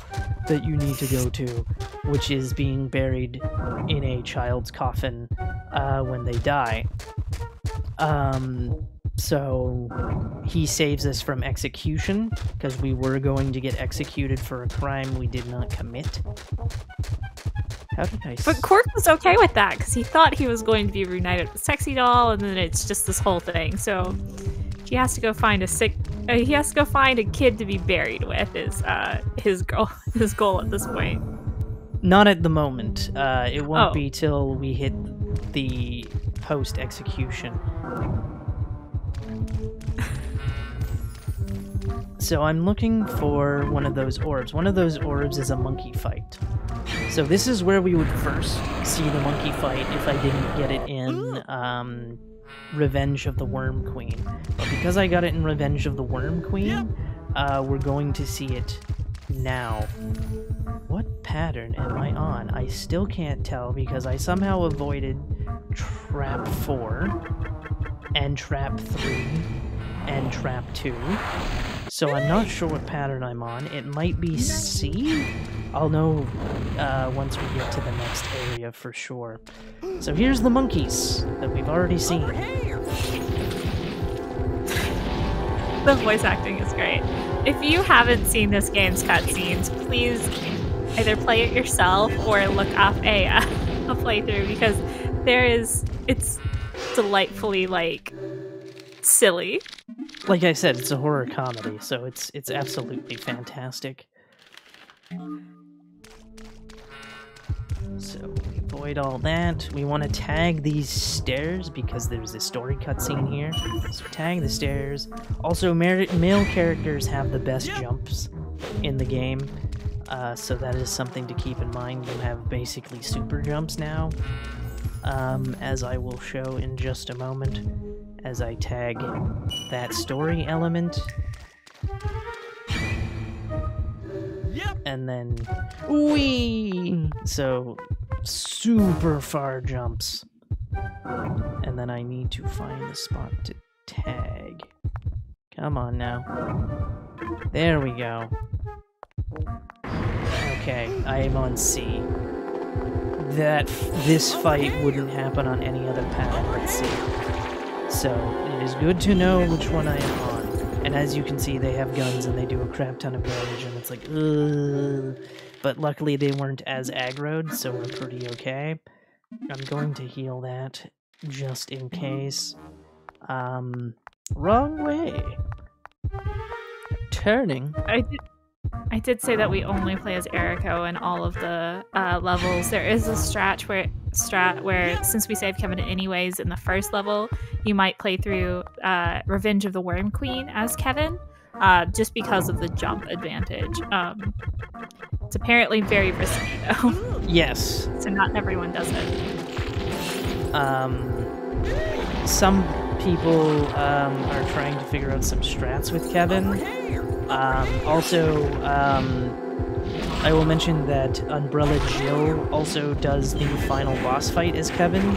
that you need to go to, which is being buried in a child's coffin when they die. So he saves us from execution, because we were going to get executed for a crime we did not commit. How did I... But Quark was okay with that, because he thought he was going to be reunited with Sexy Doll, and then it's just this whole thing. So he has to go find he has to go find a kid to be buried with. Is his goal at this point? Not at the moment. It won't be till we hit the post-execution. So I'm looking for one of those orbs. One of those orbs is a monkey fight. So this is where we would first see the monkey fight if I didn't get it in Revenge of the Worm Queen. But because I got it in Revenge of the Worm Queen, we're going to see it now. What pattern am I on? I still can't tell because I somehow avoided Trap 4 and Trap 3 and Trap 2. So I'm not sure what pattern I'm on. It might be C? I'll know once we get to the next area for sure. So here's the monkeys that we've already seen. The voice acting is great. If you haven't seen this game's cutscenes, please either play it yourself or look up a playthrough, because it's delightfully, like, silly. Like I said, it's a horror comedy, so it's absolutely fantastic. So we avoid all that. We want to tag these stairs because there's a story cutscene here. So tag the stairs. Also, male characters have the best jumps in the game, so that is something to keep in mind. You have basically super jumps now, as I will show in just a moment as I tag that story element. And then, whee! So, super far jumps. And then I need to find the spot to tag. Come on now. There we go. Okay, I am on C. This fight wouldn't happen on any other path but C. So, it is good to know which one I am on. And as you can see, they have guns and they do a crap ton of damage, and it's like, ugh. But luckily they weren't as aggroed, so we're pretty okay. I'm going to heal that, just in case. Wrong way. Turning. I did say that we only play as Eriko in all of the levels. There is a strat where since we saved Kevin anyways in the first level, you might play through Revenge of the Worm Queen as Kevin, just because of the jump advantage. It's apparently very risky though. Yes. So not everyone does it. Some people are trying to figure out some strats with Kevin. Also, I will mention that Umbrella Jill also does the final boss fight as Kevin.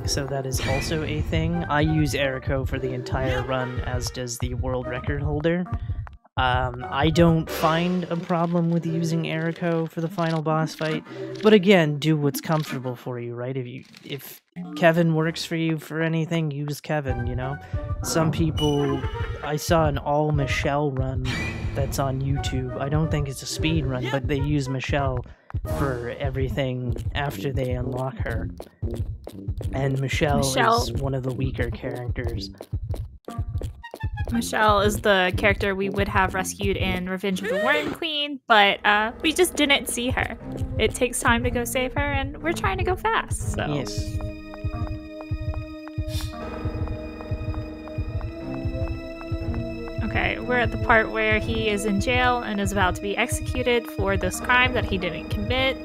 So that is also a thing. I use Eriko for the entire run, as does the world record holder. I don't find a problem with using Eriko for the final boss fight, but again, do what's comfortable for you, right? If Kevin works for you for anything, use Kevin, you know? Some people... I saw an all Michelle run that's on YouTube. I don't think it's a speed run, but they use Michelle for everything after they unlock her. And Michelle is one of the weaker characters. Michelle is the character we would have rescued in Revenge of the Worm Queen, but we just didn't see her. It takes time to go save her, and we're trying to go fast, so... Yes. Okay, we're at the part where he is in jail and is about to be executed for this crime that he didn't commit.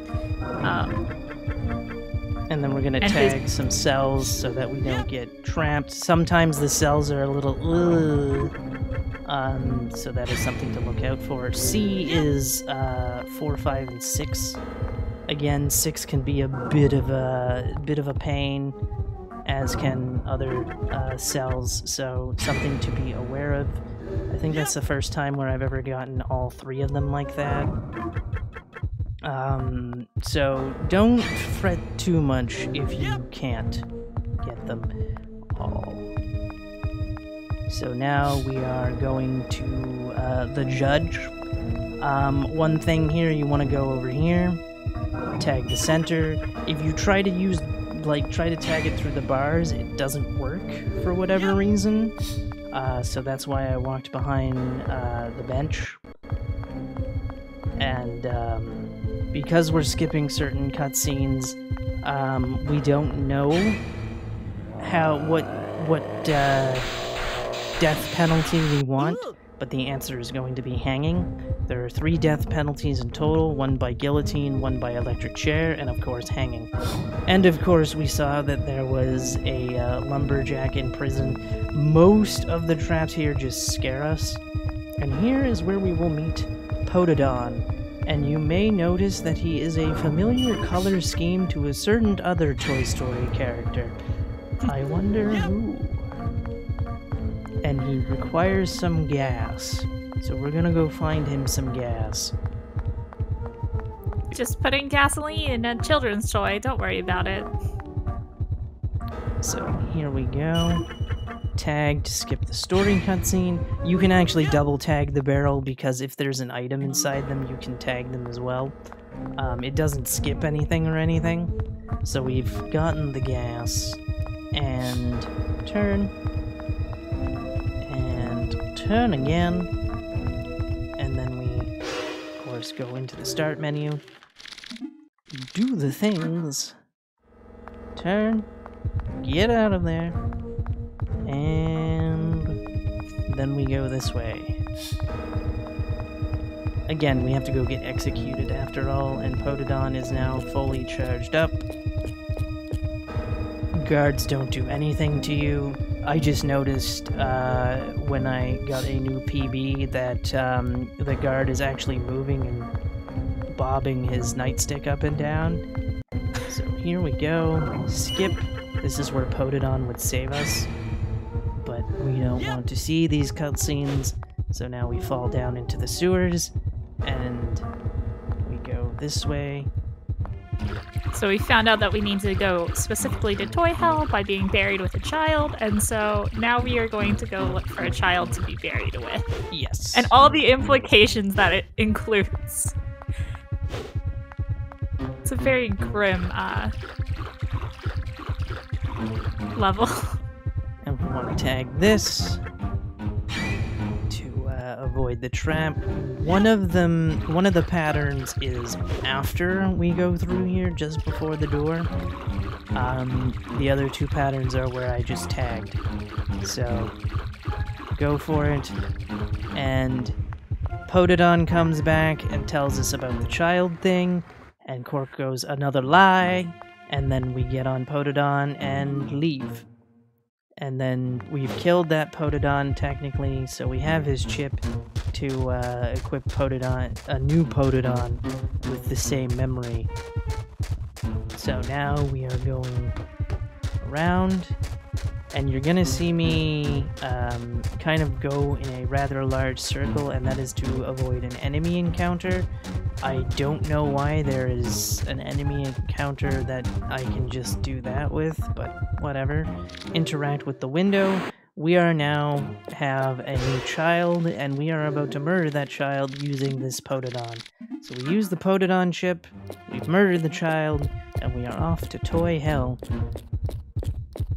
And then we're gonna tag some cells so that we don't get trapped. Sometimes the cells are a little So that is something to look out for. C is 4, 5, and 6. Again, 6 can be a bit of a pain, as can other cells, so something to be aware of. I think that's the first time where I've ever gotten all 3 of them like that. So don't fret too much if you can't get them all. So now we are going to the judge. One thing here, you want to go over here, tag the center. If you try to use, try to tag it through the bars, it doesn't work for whatever reason. So that's why I walked behind the bench. And because we're skipping certain cutscenes, we don't know what death penalty we want, but the answer is going to be hanging. There are 3 death penalties in total, 1 by guillotine, 1 by electric chair, and of course hanging. And of course we saw that there was a lumberjack in prison. Most of the traps here just scare us. And here is where we will meet Potodon. And you may notice that he is a familiar color scheme to a certain other Toy Story character. I wonder who. And he requires some gas. So we're gonna go find him some gas. Just putting gasoline in a children's toy. Don't worry about it. So here we go. Tag to skip the story cutscene. You can actually double tag the barrel because if there's an item inside them, you can tag them as well. It doesn't skip anything or anything. So we've gotten the gas. And turn. And turn again. And then we, of course, go into the start menu. Do the things. Turn. Get out of there. And then we go this way. Again, we have to go get executed after all, and Potodon is now fully charged up. Guards don't do anything to you. I just noticed when I got a new PB that the guard is actually moving and bobbing his nightstick up and down. So here we go. Skip. This is where Potodon would save us. But we don't want to see these cutscenes, so now we fall down into the sewers, and we go this way. So we found out that we need to go specifically to Toy Hell by being buried with a child, and so now we are going to go look for a child to be buried with. Yes. And all the implications that it includes. It's a very grim level. And we want to tag this to avoid the trap. One of the patterns is after we go through here, just before the door. The other 2 patterns are where I just tagged. So go for it. And Potodon comes back and tells us about the child thing, and Cork goes another lie, and then we get on Potodon and leave. And then we've killed that Potodon, technically, so we have his chip to equip Potodon, a new Potodon with the same memory. So now we are going around, and you're gonna see me kind of go in a rather large circle, and that is to avoid an enemy encounter. I don't know why there is an enemy encounter that I can just do that with, but whatever. Interact with the window. We are now have a new child, and we are about to murder that child using this Potodon. So we use the Potodon chip, we've murdered the child, and we are off to Toy Hell.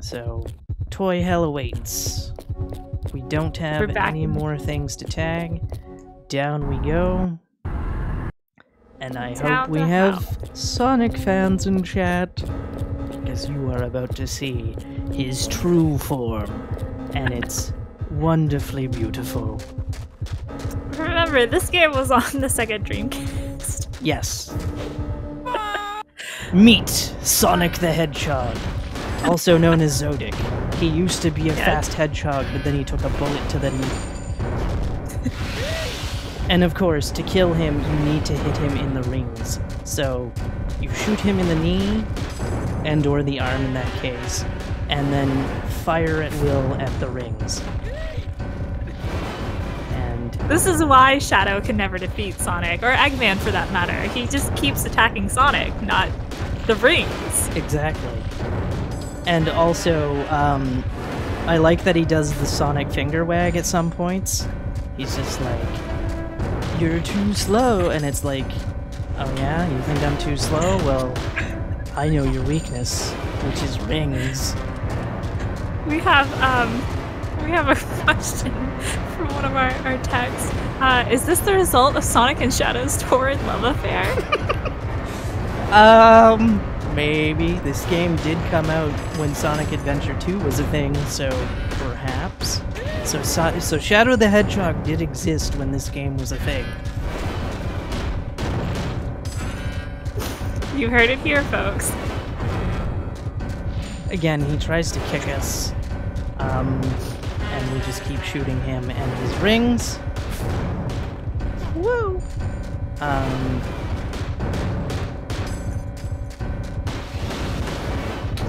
So, Toy Hell awaits. We don't have any more things to tag. Down we go. And I hope we have Sonic fans in chat, because you are about to see his true form, and it's wonderfully beautiful. Remember, this game was on the Sega Dreamcast. Yes. Meet Sonic the Hedgehog, also known as Zodic. He used to be a fast hedgehog, but then he took a bullet to the knee. And of course, to kill him, you need to hit him in the rings. So you shoot him in the knee, and or the arm in that case, and then fire at will at the rings. And This is why Shadow can never defeat Sonic, or Eggman for that matter. He just keeps attacking Sonic, not the rings. exactly. And also, I like that he does the Sonic finger wag at some points. He's just like, "You're too slow," and it's like, "Oh yeah, you think I'm too slow? Well, I know your weakness, which is rings." We have a question from one of our texts. Is this the result of Sonic and Shadow's torrid love affair? Maybe. This game did come out when Sonic Adventure 2 was a thing, so perhaps. So Shadow the Hedgehog did exist when this game was a thing. You heard it here, folks. Again, he tries to kick us, and we just keep shooting him and his rings. Woo!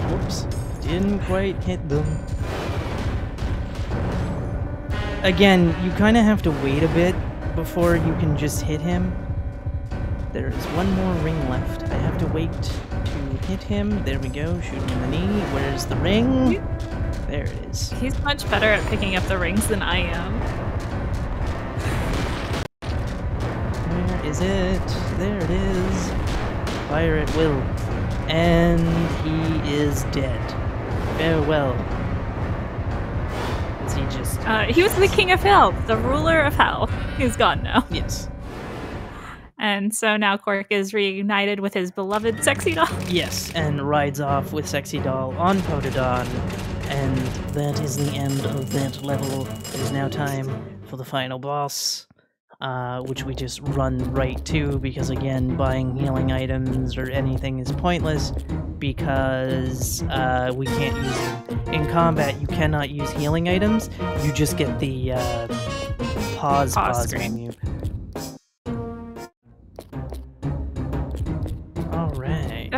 Whoops. Didn't quite hit them. Again, you kind of have to wait a bit before you can just hit him. There's one more ring left. I have to wait to hit him. There we go. Shoot him in the knee. Where's the ring? There it is. He's much better at picking up the rings than I am. Where is it? There it is. Fire at will. And he is dead. Farewell. Is he just... He was the king of hell, the ruler of hell. He's gone now. Yes. And so now Quark is reunited with his beloved Sexy Doll. Yes, and rides off with Sexy Doll on Potodon. And that is the end of that level. It is now time for the final boss, which we just run right to, because again, buying healing items or anything is pointless, because we can't use them. In combat, you cannot use healing items, you just get the pause screen. menu. Alright.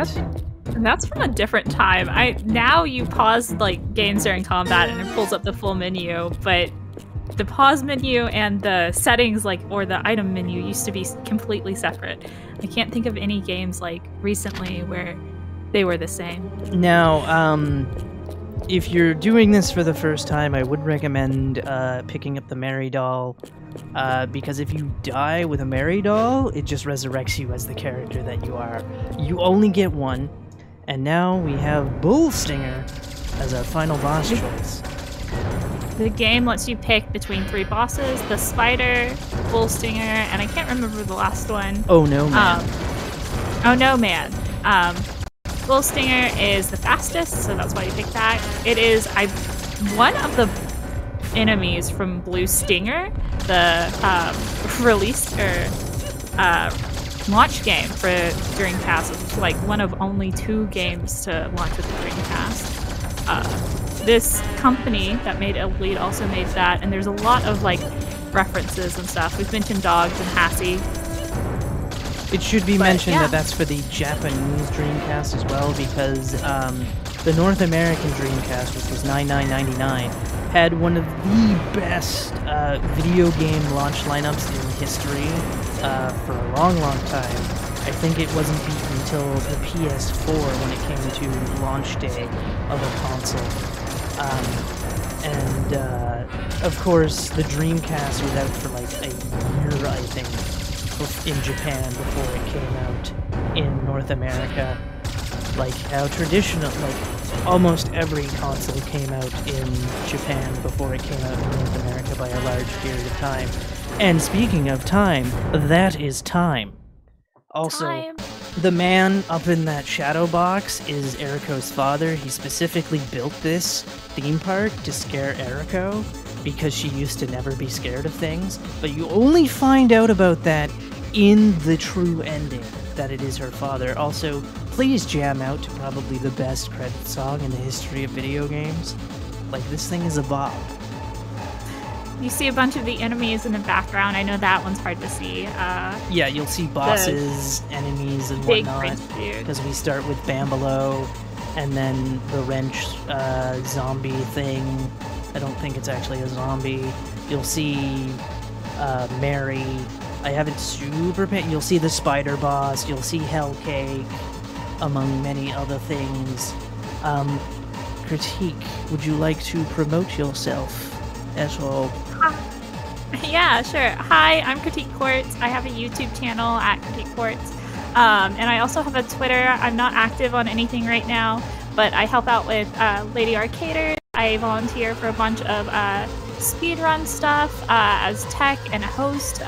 That's from a different time. Now you pause like games during combat and it pulls up the full menu, but the pause menu and the settings or the item menu used to be completely separate. I can't think of any games like recently where they were the same. Now, if you're doing this for the first time, I would recommend picking up the Mary Doll, because if you die with a Mary Doll, it just resurrects you as the character that you are. You only get one, and now we have Bull Stinger as our final boss choice. The game lets you pick between 3 bosses: the Spider, Bull Stinger, and I can't remember the last one. Oh no, man. Oh no, man. Bull Stinger is the fastest, so that's why you pick that. It is one of the enemies from Blue Stinger, the release or launch game for Dreamcast, which is like one of only 2 games to launch with the Dreamcast. This company that made Illbleed also made that, and there's a lot of references and stuff. We've mentioned dogs and Hassie. It should be mentioned that that's for the Japanese Dreamcast as well, because the North American Dreamcast, which was $99.99, had one of the best video game launch lineups in history for a long, long time. I think it wasn't beaten until the PS4 when it came to launch day of a console. Of course, the Dreamcast was out for a year, I think, in Japan before it came out in North America. How traditional, almost every console came out in Japan before it came out in North America by a large period of time. And speaking of time, that is time. Also, the man up in that shadow box is Eriko's father. He specifically built this theme park to scare Eriko, because she used to never be scared of things. But you only find out about that in the true ending, that it is her father. Also, please jam out to probably the best credit song in the history of video games. This thing is a bop. You see a bunch of the enemies in the background. I know that one's hard to see. Yeah, you'll see bosses, enemies, and Big whatnot. Prince dude. Because we start with Bambalo, and then the wrench zombie thing. I don't think it's actually a zombie. You'll see Mary. I haven't super paid. You'll see the spider boss. You'll see Hellcake, among many other things. Critique, would you like to promote yourself at all? Yeah, sure. Hi, I'm critiquequartz. I have a YouTube channel at critiquequartz. And I also have a Twitter. I'm not active on anything right now, but I help out with Lady Arcaders. I volunteer for a bunch of speedrun stuff as tech and a host.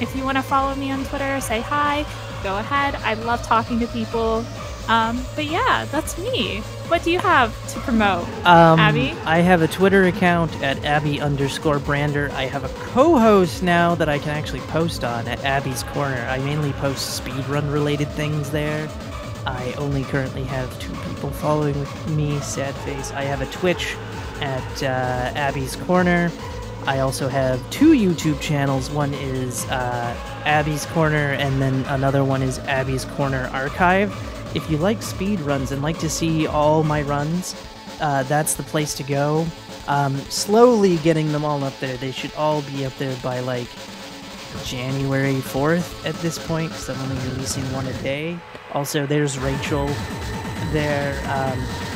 If you want to follow me on Twitter, say hi, go ahead. I love talking to people. But yeah, that's me. What do you have to promote, Abbie? I have a Twitter account at Abbie_Brander. I have a co-host now that I can actually post on at Abbie's Corner. I mainly post speedrun related things there. I only currently have 2 people following with me, sad face. I have a Twitch at Abbie's Corner. I also have 2 YouTube channels. One is Abbie's Corner, and then another one is Abbie's Corner Archive. If you like speed runs and like to see all my runs, that's the place to go. Slowly getting them all up there. They should all be up there by like January 4th at this point, because I'm only releasing one a day. Also, there's Rachel there.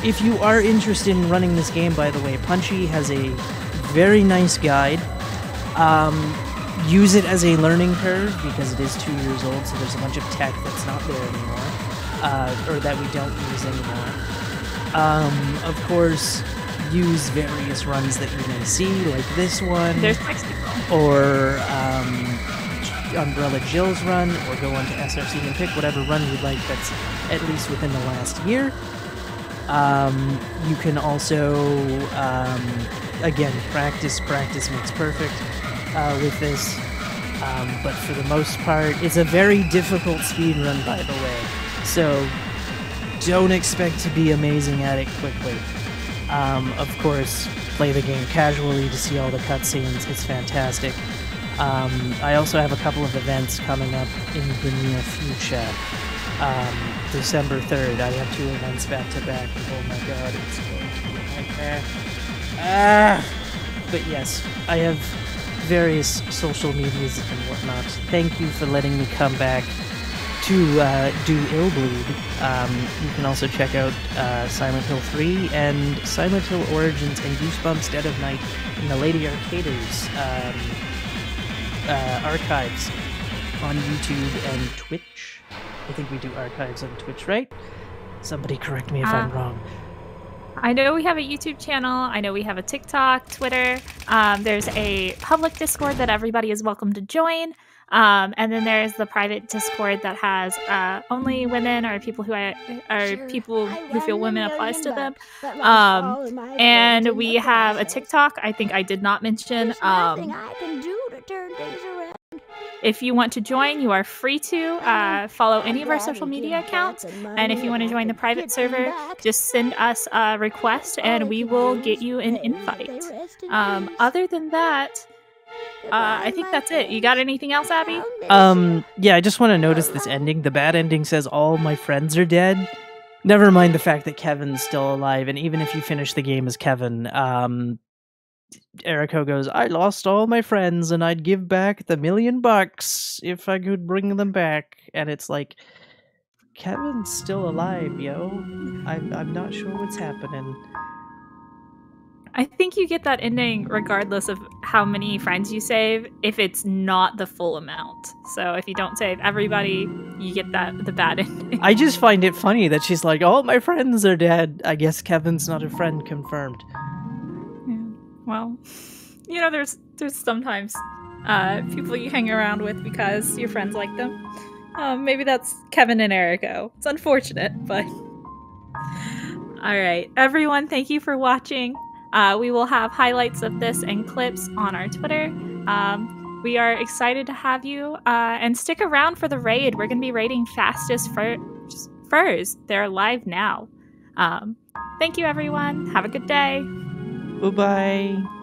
If you are interested in running this game, by the way, Punchy has a very nice guide. Use it as a learning curve, because it is 2 years old, so there's a bunch of tech that's not there anymore. Or that we don't use anymore. Of course, use various runs that you may see, like this one. There's Mexico. Or Umbrella Jill's run, or go onto SRC and pick whatever run you'd like that's at least within the last year. You can also, again, practice makes perfect with this. But for the most part, it's a very difficult speed run, by the way. So don't expect to be amazing at it quickly. Of course, play the game casually to see all the cutscenes. It's fantastic. I also have a couple of events coming up in the near future. December 3rd, I have 2 events back to back. Oh my god, it's going to be a nightmare. But yes, I have various social medias and whatnot. Thank you for letting me come back to do Illbleed. You can also check out Silent Hill 3 and Silent Hill Origins and Goosebumps Dead of Night in the Lady Arcaders archives on YouTube and Twitch. I think we do archives on Twitch, right? Somebody correct me if I'm wrong. I know we have a YouTube channel. I know we have a TikTok, Twitter. There's a public Discord that everybody is welcome to join. And then there's the private Discord that has only women or people who who feel women applies to them. And we have a TikTok. I think I did not mention. Nothing I can do to turn things around. If you want to join, you are free to follow any of our social media accounts. And if you want to join the private server, just send us a request and we will get you an invite. Other than that, I think that's it. You got anything else, Abbie? Yeah, I just want to notice this ending. The bad ending says all my friends are dead. Never mind the fact that Kevin's still alive, and even if you finish the game as Kevin, Eriko goes, I lost all my friends and I'd give back the $1 million if I could bring them back. And it's like, Kevin's still alive, yo. I'm not sure what's happening. I think you get that ending regardless of how many friends you save, if it's not the full amount. So if you don't save everybody, you get the bad ending. I just find it funny that she's like, all my friends are dead. I guess Kevin's not a friend, confirmed. Yeah. Well, you know, there's sometimes people you hang around with because your friends like them. Maybe that's Kevin and Eriko. It's unfortunate, but... Alright, everyone, thank you for watching. We will have highlights of this and clips on our Twitter. We are excited to have you, and stick around for the raid. We're going to be raiding Fastest Furs. They're live now. Thank you, everyone. Have a good day. Bye-bye.